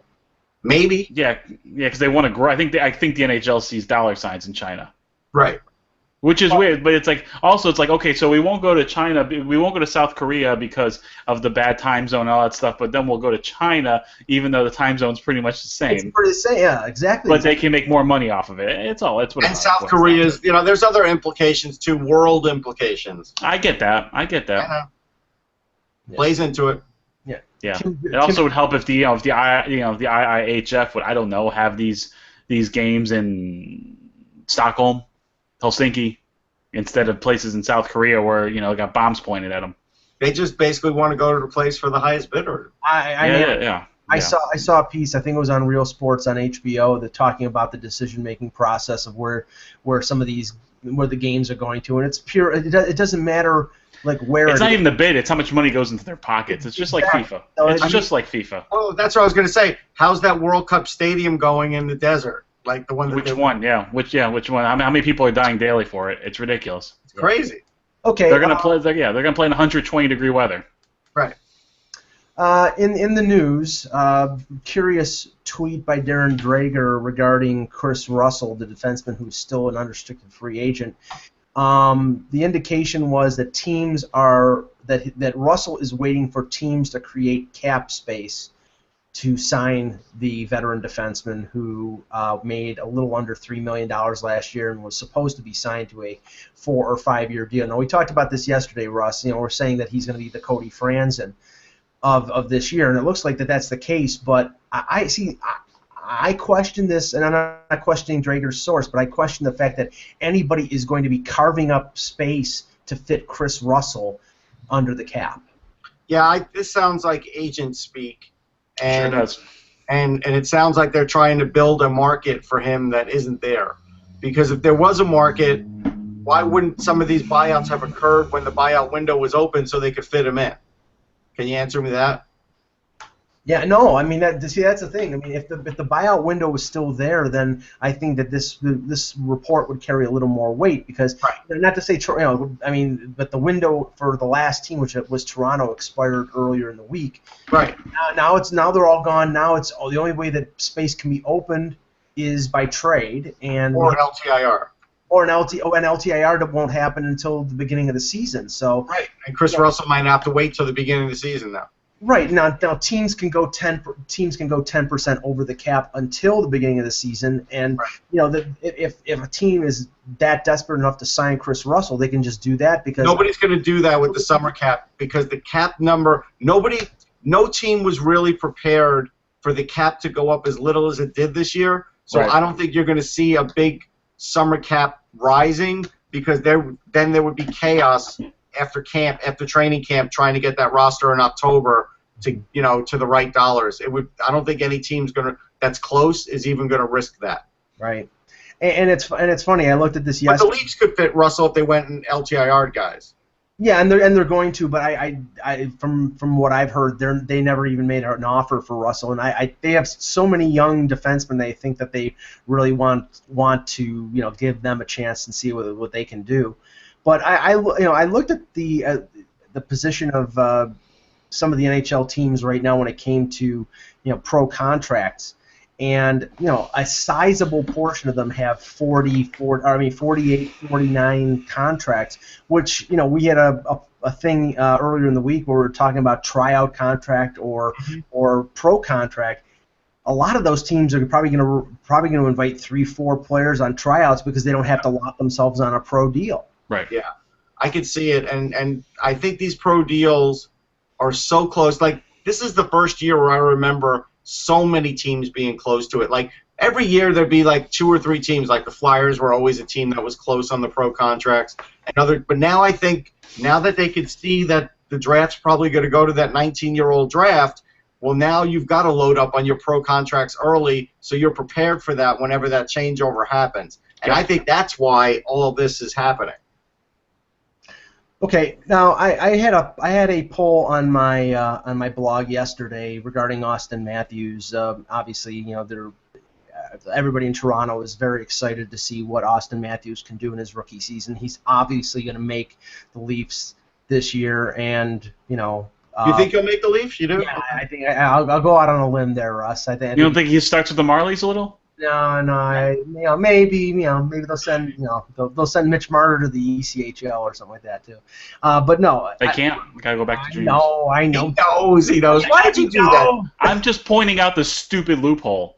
Maybe. Yeah, because they want to grow. I think the NHL sees dollar signs in China. Right. Which is weird, but it's like okay, so we won't go to China, we won't go to South Korea because of the bad time zone and all that stuff, but then we'll go to China even though the time zone's pretty much the same. It's pretty the same, yeah, exactly. But they can make more money off of it. It's what. And South Korea's, there's other implications too, world implications. I get that. I know. Plays into it. Yeah. It also would help if the IIHF would, I don't know, have these games in Stockholm, Helsinki, instead of places in South Korea where got bombs pointed at them. They just basically want to go to the place for the highest bidder. I saw a piece, I think it was on Real Sports on HBO, that talking about the decision-making process of where some of these where the games are going to, and it's pure. It doesn't matter like where. It's not even the bid; it's how much money goes into their pockets. It's just like FIFA. It's just like FIFA. Well, that's what I was going to say. How's that World Cup stadium going in the desert? Like the one that which one? Which one? How many people are dying daily for it? It's ridiculous. It's crazy. Okay. They're gonna play. They're gonna play in 120-degree weather. Right. In the news, curious tweet by Darren Drager regarding Chris Russell, the defenseman who's still an unrestricted free agent. The indication was that teams are that Russell is waiting for teams to create cap space to sign the veteran defenseman who made a little under $3 million last year and was supposed to be signed to a 4 or 5 year deal. Now we talked about this yesterday, Russ. We're saying that he's going to be the Cody Franzen of this year, and it looks like that's the case. But I question this, and I'm not questioning Drager's source, but I question the fact that anybody is going to be carving up space to fit Chris Russell under the cap. Yeah, this sounds like agent speak. And, sure does. And it sounds like they're trying to build a market for him that isn't there. Because if there was a market, why wouldn't some of these buyouts have occurred when the buyout window was open so they could fit him in? Can you answer me that? Yeah, no. I mean, that's the thing. I mean, if the buyout window was still there, then I think that this report would carry a little more weight because, not to say, but the window for the last team, which was Toronto, expired earlier in the week. Right. Now they're all gone. Now it's the only way that space can be opened is by trade or an LTIR. Or an LTIR that won't happen until the beginning of the season. So right, and Chris Russell might have to wait till the beginning of the season now. Right now teams can go 10% over the cap until the beginning of the season, and if a team is that desperate enough to sign Chris Russell, they can just do that because nobody's going to do that with the summer cap because the cap number no team was really prepared for the cap to go up as little as it did this year. So I don't think you're going to see a big summer cap rising because then there would be chaos after training camp, trying to get that roster in October to the right dollars. I don't think any team's that's close is even gonna risk that. Right. And it's funny. I looked at this yesterday. But the Leafs could fit Russell if they went and LTIR'd guys. Yeah, and they're going to. But I from what I've heard, they never even made an offer for Russell. And they have so many young defensemen. They think that they really want to give them a chance and see what they can do. But I looked at the position of some of the NHL teams right now when it came to pro contracts, and a sizable portion of them have 48, 49 contracts, which we had a thing earlier in the week where we were talking about tryout contract or pro contract. A lot of those teams are probably going to invite 3-4 players on tryouts because they don't have to lock themselves on a pro deal. Right. Yeah, I could see it, and I think these pro deals are so close. Like this is the first year where I remember so many teams being close to it. Like every year there'd be like 2 or 3 teams. Like the Flyers were always a team that was close on the pro contracts. But now I think now that they could see that the draft's probably going to go to that 19-year-old draft. Well, now you've got to load up on your pro contracts early, so you're prepared for that whenever that changeover happens. And I think that's why all of this is happening. Okay, now I had a poll on my blog yesterday regarding Auston Matthews. Obviously, everybody in Toronto is very excited to see what Auston Matthews can do in his rookie season. He's obviously going to make the Leafs this year, and You think he'll make the Leafs? You do? Yeah, I think I'll go out on a limb there, Russ. I think. You don't think he starts with the Marlies a little? No, maybe they'll send they'll send Mitch Marner to the ECHL or something like that too. But no, they can't. Gotta go back to juniors. No, I know. He knows. Why did you do that? I'm just pointing out the stupid loophole.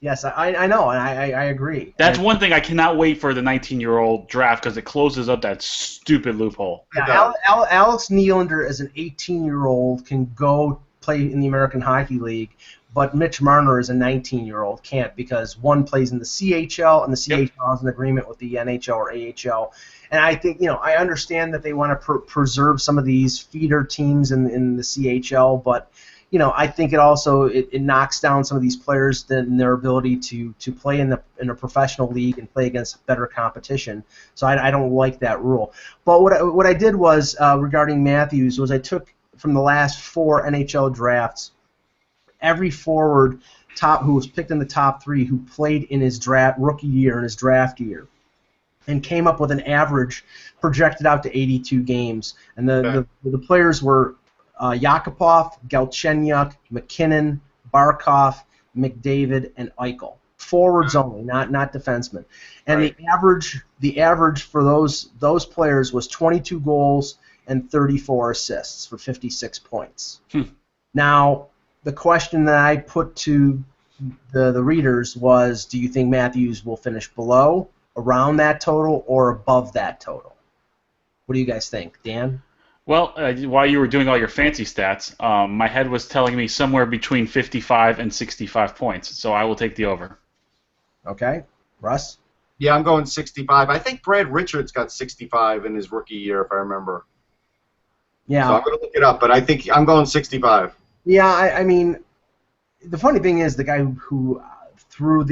Yes, I know, and I agree. That's one thing I cannot wait for the 19-year-old draft because it closes up that stupid loophole. Yeah, Alex Nylander as an 18-year-old can go play in the American Hockey League, but Mitch Marner as a 19-year-old can't because one plays in the CHL and the CHL has an agreement with the NHL or AHL. And I think I understand that they want to preserve some of these feeder teams in the CHL, but I think it also it knocks down some of these players in their ability to play in a professional league and play against better competition. So I don't like that rule. But what I did was regarding Matthews was I took from the last 4 NHL drafts every forward who was picked in the top 3 who played in his rookie year and his draft year, and came up with an average projected out to 82 games. And the players were Yakupov, Galchenyuk, McKinnon, Barkov, McDavid, and Eichel. Forwards only, not defensemen. And the average for those players was 22 goals and 34 assists for 56 points. Now, the question that I put to the readers was, do you think Matthews will finish below, around that total, or above that total? What do you guys think, Dan? Well, while you were doing all your fancy stats, my head was telling me somewhere between 55 and 65 points, so I will take the over. Okay. Russ? Yeah, I'm going 65. I think Brad Richards got 65 in his rookie year, if I remember. Yeah. So I'm going to look it up, but I think I'm going 65. Yeah, I mean, the funny thing is the guy who threw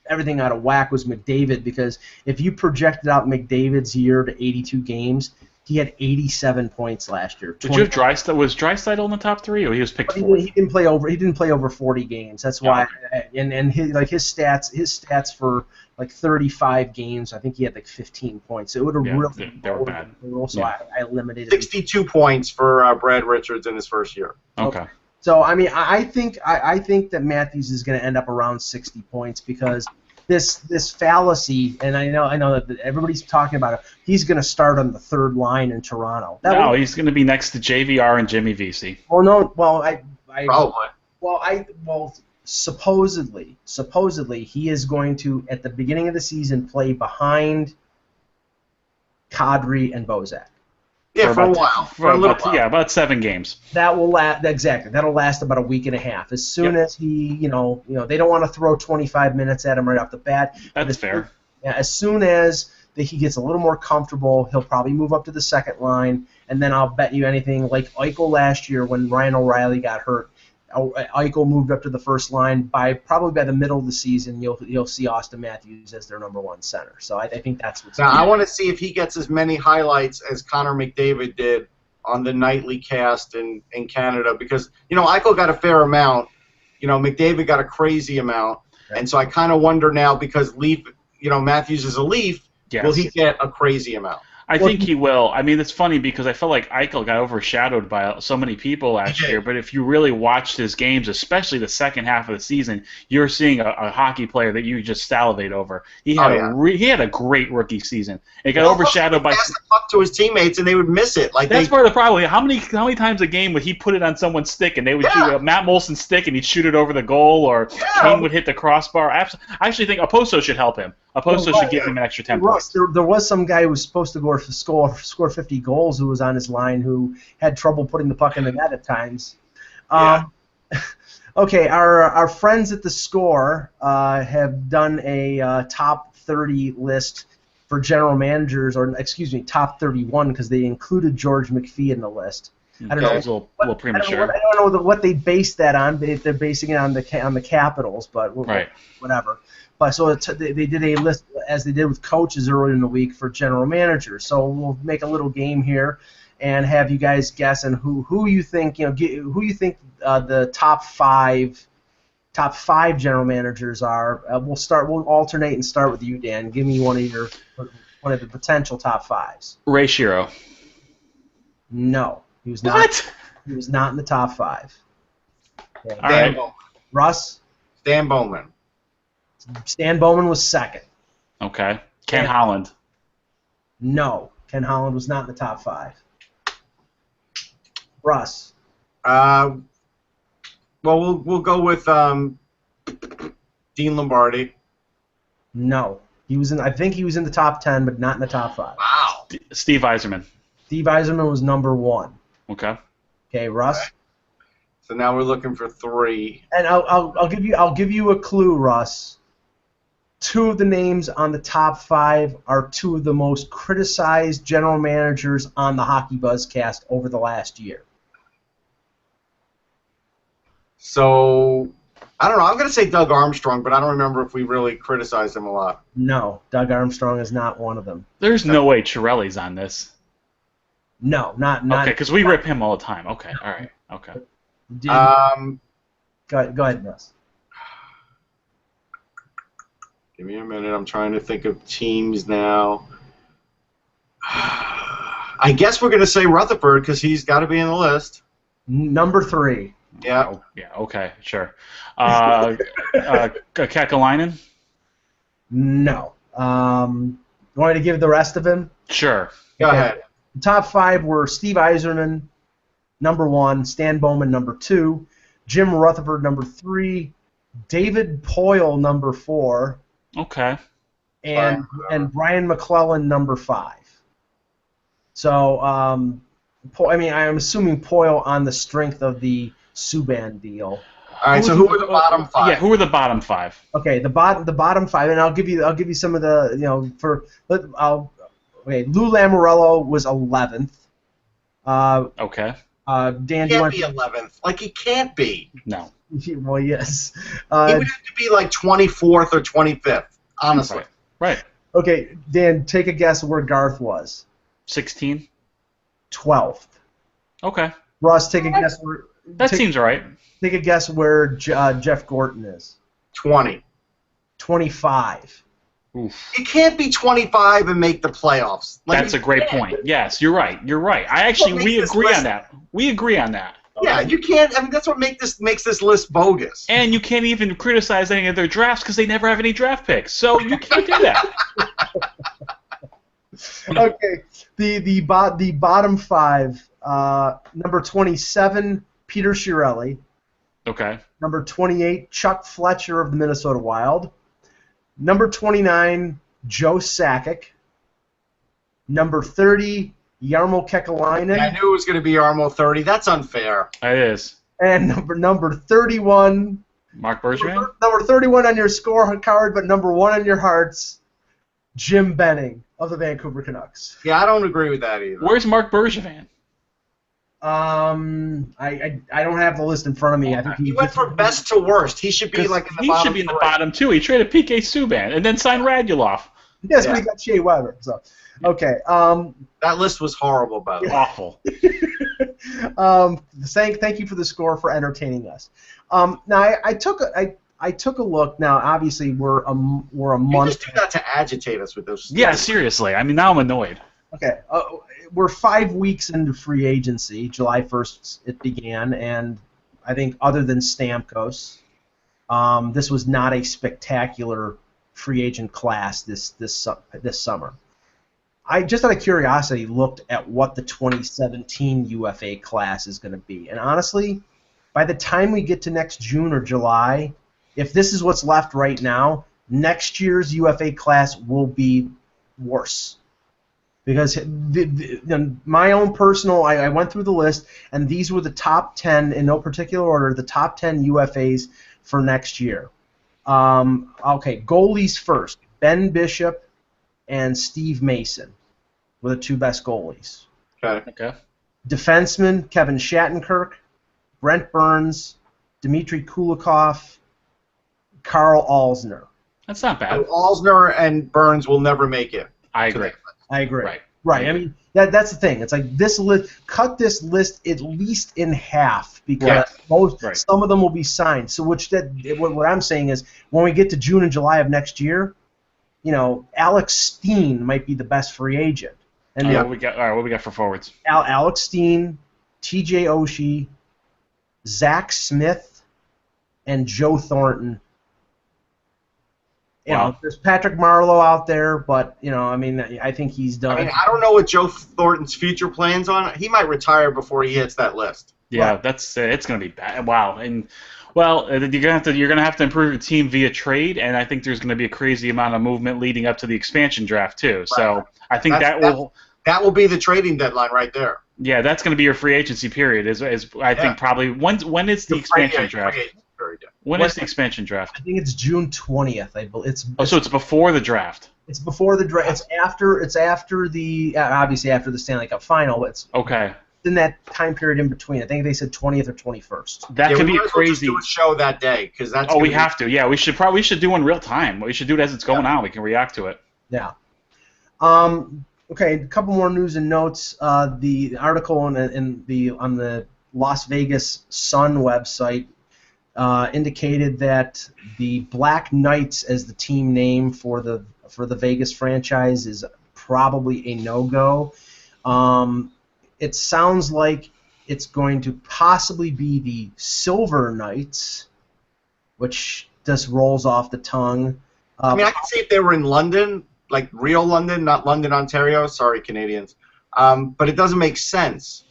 everything out of whack was McDavid, because if you projected out McDavid's year to 82 games, he had 87 points last year. Did you have Draisaitl? Was Draisaitl in the top 3, or he was picked 4th? He didn't play over 40 games. That's why. And his stats for like 35 games, I think he had like 15 points. So it would have really they were bad. So I eliminated 62 points for Brad Richards in his first year. Okay. So I mean, I think that Matthews is going to end up around 60 points because this fallacy, and I know that everybody's talking about it. He's going to start on the 3rd line in Toronto. He's going to be next to JVR and Jimmy Vesey. Well, no, well supposedly he is going to at the beginning of the season play behind Kadri and Bozak. Yeah, for a while. For a little while. Yeah, about 7 games. That will last exactly. That'll last about a week and a half. As soon as he, they don't want to throw 25 minutes at him right off the bat. That's fair. Yeah, as soon as he gets a little more comfortable, he'll probably move up to the 2nd line, and then I'll bet you anything, like Eichel last year when Ryan O'Reilly got hurt, Eichel moved up to the 1st line. Probably by the middle of the season, you'll see Auston Matthews as their number 1 center. So I think that's what's. Now I want to see if he gets as many highlights as Connor McDavid did on the nightly cast in Canada, because Eichel got a fair amount, McDavid got a crazy amount, and so I kind of wonder now, because Matthews is a Leaf, will he get a crazy amount? I think he will. I mean, it's funny because I felt like Eichel got overshadowed by so many people last year, but if you really watched his games, especially the second half of the season, you're seeing a hockey player that you just salivate over. He had a great rookie season. It got overshadowed by. He passed the puck to his teammates and they would miss it. That's part of the problem. How many times a game would he put it on someone's stick and they would shoot Matt Molson's stick and he'd shoot it over the goal, or Kane would hit the crossbar? I actually think Oposo should help him. Oposo should give him an extra 10 points. There was some guy who was supposed to score 50 goals who was on his line who had trouble putting the puck in the net at times. Okay, our friends at the Score have done a top 30 list for general managers, or excuse me, top 31, because they included George McPhee in the list. I don't know. It's a little premature. I don't know what they based that on. If they're basing it on the Capitals, but Right. whatever. But so they did a list as they did with coaches earlier in the week for general managers. So we'll make a little game here and have you guys guess on who you think who you think the top five general managers are. We'll alternate and start with you, Dan. Give me one of the potential top fives. Ray Shero. No, he was not. What? He was not in the top five. Okay. All right. Bowman. Russ? Stan Bowman. Stan Bowman was second. Okay. Ken Holland. No, Ken Holland was not in the top five. Russ? Well, we'll go with Dean Lombardi. No, he was in. I think he was in the top 10, but not in the top five. Wow. Steve Yzerman. Steve Yzerman was number one. Okay. Okay, Russ. Okay. So now we're looking for 3. And I'll give you a clue, Russ. 2 of the names on the top 5 are 2 of the most criticized general managers on the HockeyBuzzcast over the last year. So I don't know. I'm going to say Doug Armstrong, but I don't remember if we really criticized him a lot. No, Doug Armstrong is not one of them. There's no way Chiarelli's on this. No, not. Okay, because we rip him all the time. Okay, all right, okay. Go ahead, Russ. Give me a minute. I'm trying to think of teams now. I guess we're going to say Rutherford because he's got to be in the list. Number 3. Yeah. Oh, yeah. Okay. Sure. Kekalainen? No. Want me to give the rest of him? Sure. Go ahead. The top 5 were Steve Yzerman, number 1, Stan Bowman, number 2, Jim Rutherford, number 3, David Poyle, number 4, Okay. and Brian McClellan, number 5. So, I'm assuming Poyle on the strength of the Subban deal. All right. So who were the bottom 5? Yeah. Who were the bottom 5? Okay, the bottom 5, and I'll give you some of the Lou Lamoriello was 11th. Okay. Dan, He can't be 11th. Like, he can't be. No. Well, yes. He would have to be like 24th or 25th, honestly. Right. Okay, Dan, take a guess where Garth was. 16. 12th. Okay. Ross, take a guess where. Seems right. Take a guess where Jeff Gorton is. 20. 25. Oof. He can't be 25 and make the playoffs. Like, That's a great point. Yes, you're right. We agree on that. We agree on that. Yeah, you can't. I mean, that's what makes this list bogus. And you can't even criticize any of their drafts because they never have any draft picks. So you can't do that. Okay, the bottom 5. Number 27, Peter Chiarelli. Okay. Number 28, Chuck Fletcher of the Minnesota Wild. Number 29, Joe Sakic. Number 30, Jarmo Kekalainen. Yeah, I knew it was going to be Armo 30. That's unfair. It is. And number 31, Mark Bergevin? number 31 on your scorecard, but number 1 on your hearts, Jim Benning of the Vancouver Canucks. Yeah, I don't agree with that either. Where's Mark Bergevin? I don't have the list in front of me. I think He went from best to worst. He should be like in the bottom. He should be in the bottom 2. He traded PK Subban and then signed Radulov. Yes, but he got Shea Weber. So, okay. That list was horrible, by the way. Awful. Thank you for the score for entertaining us. Now I took a look. Now obviously we're a You month. just do that to agitate us with those. Yeah, seriously. I mean, now I'm annoyed. Okay, we're 5 weeks into free agency. July 1st it began, and I think other than Stamkos, this was not a spectacular free agent class this summer. I just out of curiosity looked at what the 2017 UFA class is going to be, and honestly, by the time we get to next June or July, if this is what's left right now, next year's UFA class will be worse. Because my own personal, I went through the list, and these were the top 10, in no particular order, the top 10 UFAs for next year. Okay, goalies first. Ben Bishop and Steve Mason were the 2 best goalies. Okay. Okay. Defenseman Kevin Shattenkirk, Brent Burns, Dmitry Kulikov, Carl Alsner. That's not bad. Alsner and Burns will never make it. I agree. I agree. Right. I mean, that's the thing. It's like this list. Cut this list at least in half because some of them will be signed. So what I'm saying is, when we get to June and July of next year, Alex Steen might be the best free agent. And what we got for forwards? Alex Steen, T.J. Oshie, Zach Smith, and Joe Thornton. There's Patrick Marleau out there, but I think he's done. I don't know what Joe Thornton's future plans on. He might retire before he hits that list. Yeah, it's going to be bad. Wow, and you're gonna have to improve your team via trade, and I think there's going to be a crazy amount of movement leading up to the expansion draft too. Right. So I think that will be the trading deadline right there. Yeah, that's going to be your free agency period. I think probably when is the expansion draft? When is the expansion draft? I think it's June 20th. I believe so it's before the draft. It's before the draft. It's after the obviously after the Stanley Cup final. But it's okay. In that time period in between. I think they said 20th or 21st. That could be a crazy. Do a show that day because that's. Oh, we have to. Yeah, we should do in real time. We should do it as it's going on. We can react to it. Yeah. Okay, a couple more news and notes. The article on the Las Vegas Sun website indicated that the Black Knights as the team name for the Vegas franchise is probably a no-go. It sounds like it's going to possibly be the Silver Knights, which just rolls off the tongue. I can see if they were in London, like real London, not London, Ontario. Sorry, Canadians. But it doesn't make sense.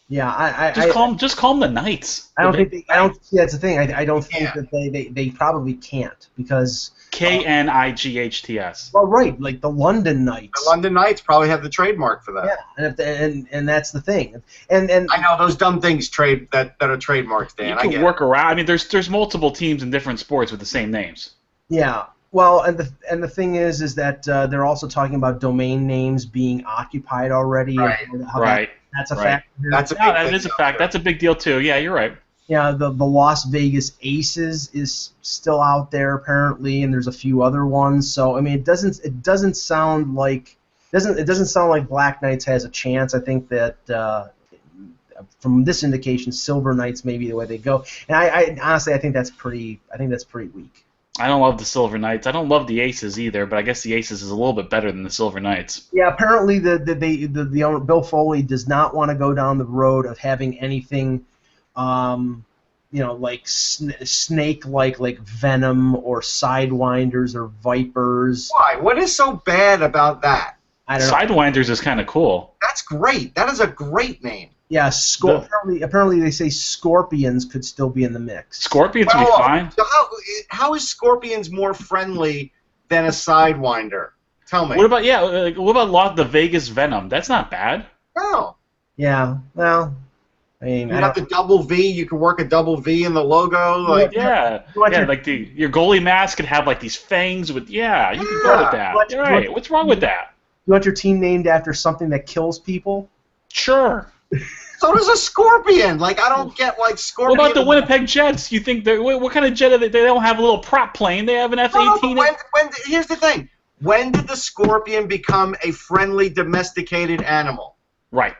Yeah, just call them the Knights. I don't think that's the thing. I don't think that they probably can't because KNIGHTS. Well, right, like the London Knights. The London Knights probably have the trademark for that. Yeah, and that's the thing. And I know those dumb things that are trademarks, Dan. You can work around. I mean, there's multiple teams in different sports with the same names. Yeah. Well, and the thing is that they're also talking about domain names being occupied already. Right. That's a fact. That's a big thing. That is a fact. That's a big deal too. Yeah, you're right. Yeah, the Las Vegas Aces is still out there apparently, and there's a few other ones. So I mean, it doesn't sound like Black Knights has a chance. I think that from this indication, Silver Knights may be the way they go. And I honestly I think that's pretty weak. I don't love the Silver Knights. I don't love the Aces either, but I guess the Aces is a little bit better than the Silver Knights. Yeah, apparently the owner Bill Foley does not want to go down the road of having anything, like snake-like, like Venom or Sidewinders or Vipers. Why? What is so bad about that? I don't know. Sidewinders is kind of cool. That's great. That is a great name. Yeah, apparently they say Scorpions could still be in the mix. Scorpions would be fine. So how is Scorpions more friendly than a Sidewinder? Tell me. What about the Vegas Venom? That's not bad. No. Yeah, well, I mean, you have the double V. You can work a double V in the logo. Like your goalie mask could have like these fangs with. Yeah, you can go with that. Right. What's wrong with that? You want your team named after something that kills people? Sure. So does a Scorpion. Like, I don't get, like, Scorpion. What about the Winnipeg Jets? You think what kind of jet are they? They don't have a little prop plane. They have an F-18. Here's the thing. When did the Scorpion become a friendly, domesticated animal? Right.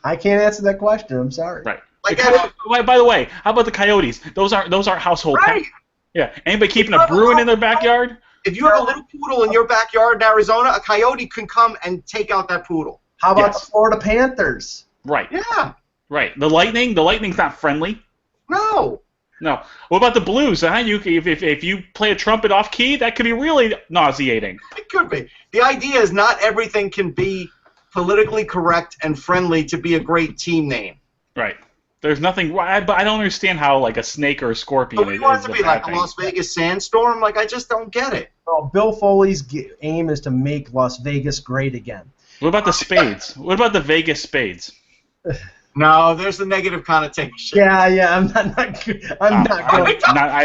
I can't answer that question. I'm sorry. Right. By the way, how about the Coyotes? Those aren't household pets. Yeah. Anybody keeping a Bruin in their backyard? If you have a little poodle in your backyard in Arizona, a coyote can come and take out that poodle. How about the Florida Panthers? Right. Yeah. Right. The Lightning? The Lightning's not friendly. No. No. What about the Blues? If you play a trumpet off key, that could be really nauseating. It could be. The idea is not everything can be politically correct and friendly to be a great team name. Right. There's nothing. But I don't understand how like a snake or a scorpion. But we want it to be like a Las Vegas sandstorm. Like I just don't get it. Well, Bill Foley's aim is to make Las Vegas great again. What about the Spades? What about the Vegas Spades? No, there's a negative connotation. Yeah, I'm not going. You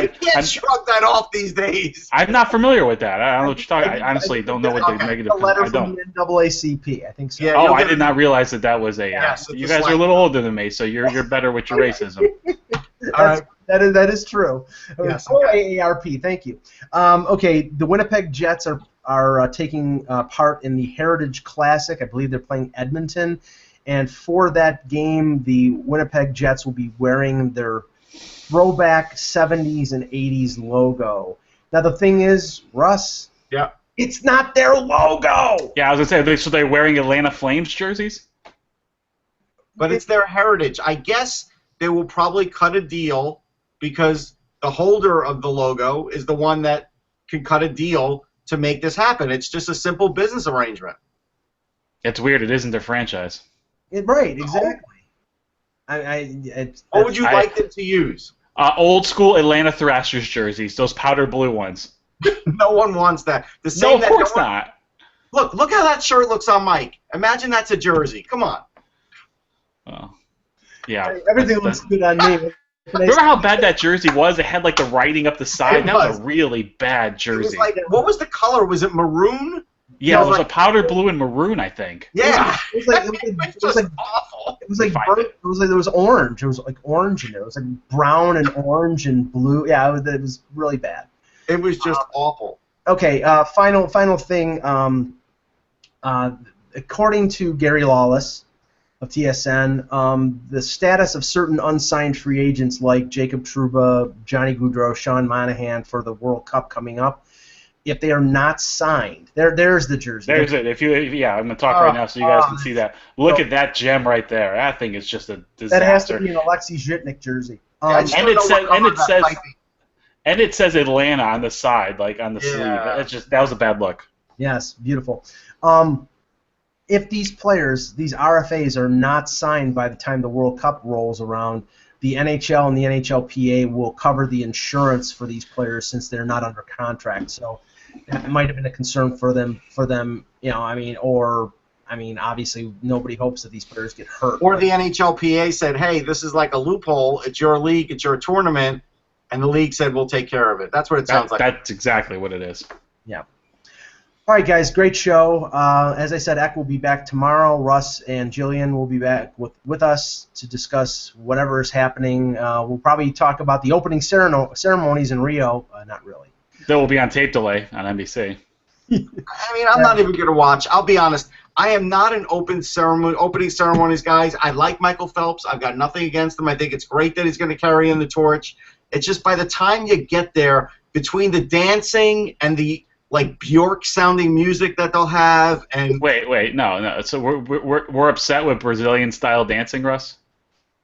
can't shrug that off these days. I'm not familiar with that. I don't know what you're talking. I honestly don't know what the negative. A letter I don't. from the NAACP, I think so. Yeah, Oh, I did not realize that was a. Yes, you guys are a little older than me, so you're better with your racism. All right. That is true. Yes, AARP, thank you. Okay, the Winnipeg Jets are taking part in the Heritage Classic. I believe they're playing Edmonton. And for that game, the Winnipeg Jets will be wearing their throwback 70s and 80s logo. Now, the thing is, Russ, yeah, it's not their logo! Yeah, I was going to say, so they're wearing Atlanta Flames jerseys? But it's their heritage. I guess they will probably cut a deal because the holder of the logo is the one that can cut a deal to make this happen. It's just a simple business arrangement. It's weird. It isn't their franchise. Right, exactly. What would you like them to use? Old school Atlanta Thrashers jerseys, those powder blue ones. No one wants that. No, of course not. Look how that shirt looks on Mike. Imagine that's a jersey. Come on. Oh, yeah. Everything looks good on me. Remember how bad that jersey was? It had like the writing up the side. That was a really bad jersey. It was like, what was the color? Was it maroon? Yeah, it was a powder blue and maroon, I think. Yeah, it was like awful. It was like there was orange. It was like orange in there. It was like brown and orange and blue. Yeah, it was really bad. It was just awful. Okay, final thing. According to Gary Lawless of TSN, the status of certain unsigned free agents like Jacob Trouba, Johnny Gaudreau, Sean Monahan for the World Cup coming up, if they are not signed, there's the jersey. There's it. I'm going to talk right now so you guys can see that. Look at that gem right there. That thing is just a disaster. That has to be an Alexei Zhitnik jersey. And it says Atlanta on the side, like on the sleeve. That was a bad look. Yes, beautiful. If these players, these RFAs, are not signed by the time the World Cup rolls around, the NHL and the NHLPA will cover the insurance for these players since they're not under contract. So that might have been a concern for them. Obviously nobody hopes that these players get hurt. Or the NHLPA said, hey, this is like a loophole. It's your league. It's your tournament. And the league said, we'll take care of it. That's what it sounds like. That's exactly what it is. Yeah. All right, guys, great show. As I said, Eck will be back tomorrow. Russ and Jillian will be back with us to discuss whatever is happening. We'll probably talk about the opening ceremonies in Rio. Not really. That will be on tape delay on NBC. I'm not even going to watch. I'll be honest. I am not an opening ceremonies guy. I like Michael Phelps. I've got nothing against him. I think it's great that he's going to carry in the torch. It's just by the time you get there, between the dancing and the Bjork-sounding music that they'll have, and wait, no. So we're upset with Brazilian-style dancing, Russ?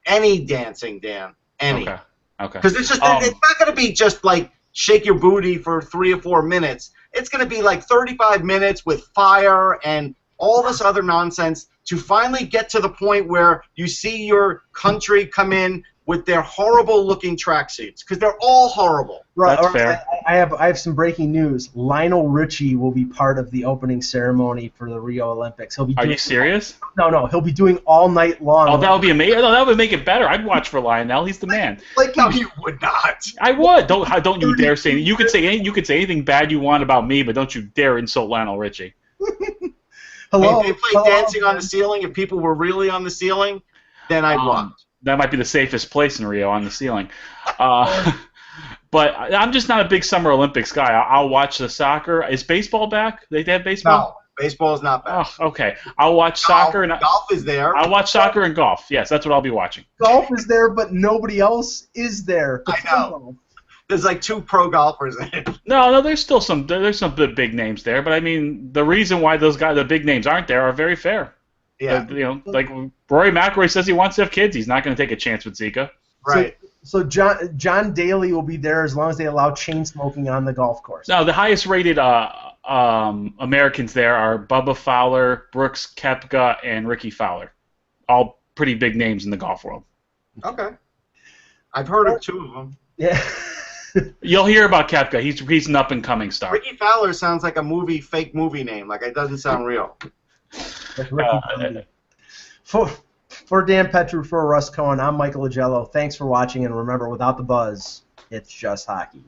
Any dancing, Dan. Any. Okay. Because it's just it's not going to be just like shake your booty for 3 or 4 minutes. It's going to be like 35 minutes with fire and all this other nonsense to finally get to the point where you see your country come in with their horrible-looking tracksuits, because they're all horrible. Right. That's fair. I have some breaking news. Lionel Richie will be part of the opening ceremony for the Rio Olympics. Are you serious? No. He'll be doing all night long. Oh, that would be amazing. No, that would make it better. I'd watch for Lionel. He's the man. No, you would not. I would. Don't you dare say. You could say anything bad you want about me, but don't you dare insult Lionel Richie. Hello. If they played Dancing on the Ceiling, if people were really on the ceiling, then I'd watch. That might be the safest place in Rio, on the ceiling. But I'm just not a big Summer Olympics guy. I'll watch the soccer. Is baseball back? They have baseball? No, baseball is not back. Oh, okay. I'll watch soccer. Golf is there. I'll watch soccer and golf. Yes, that's what I'll be watching. Golf is there, but nobody else is there. I know. There's like 2 pro golfers in it. No, there's still some big names there, but I mean the reason why the big names aren't there are very fair. Yeah. Like Rory McIlroy says he wants to have kids. He's not going to take a chance with Zika. Right. So John Daly will be there as long as they allow chain smoking on the golf course. No, the highest rated Americans there are Bubba Fowler, Brooks Koepka, and Ricky Fowler. All pretty big names in the golf world. Okay. I've heard of 2 of them. Yeah. You'll hear about Koepka. He's an up-and-coming star. Ricky Fowler sounds like a fake movie name. Like it doesn't sound real. For For Dan Petru, for Russ Cohen, I'm Michael Agello. Thanks for watching, and remember, without the buzz, it's just hockey.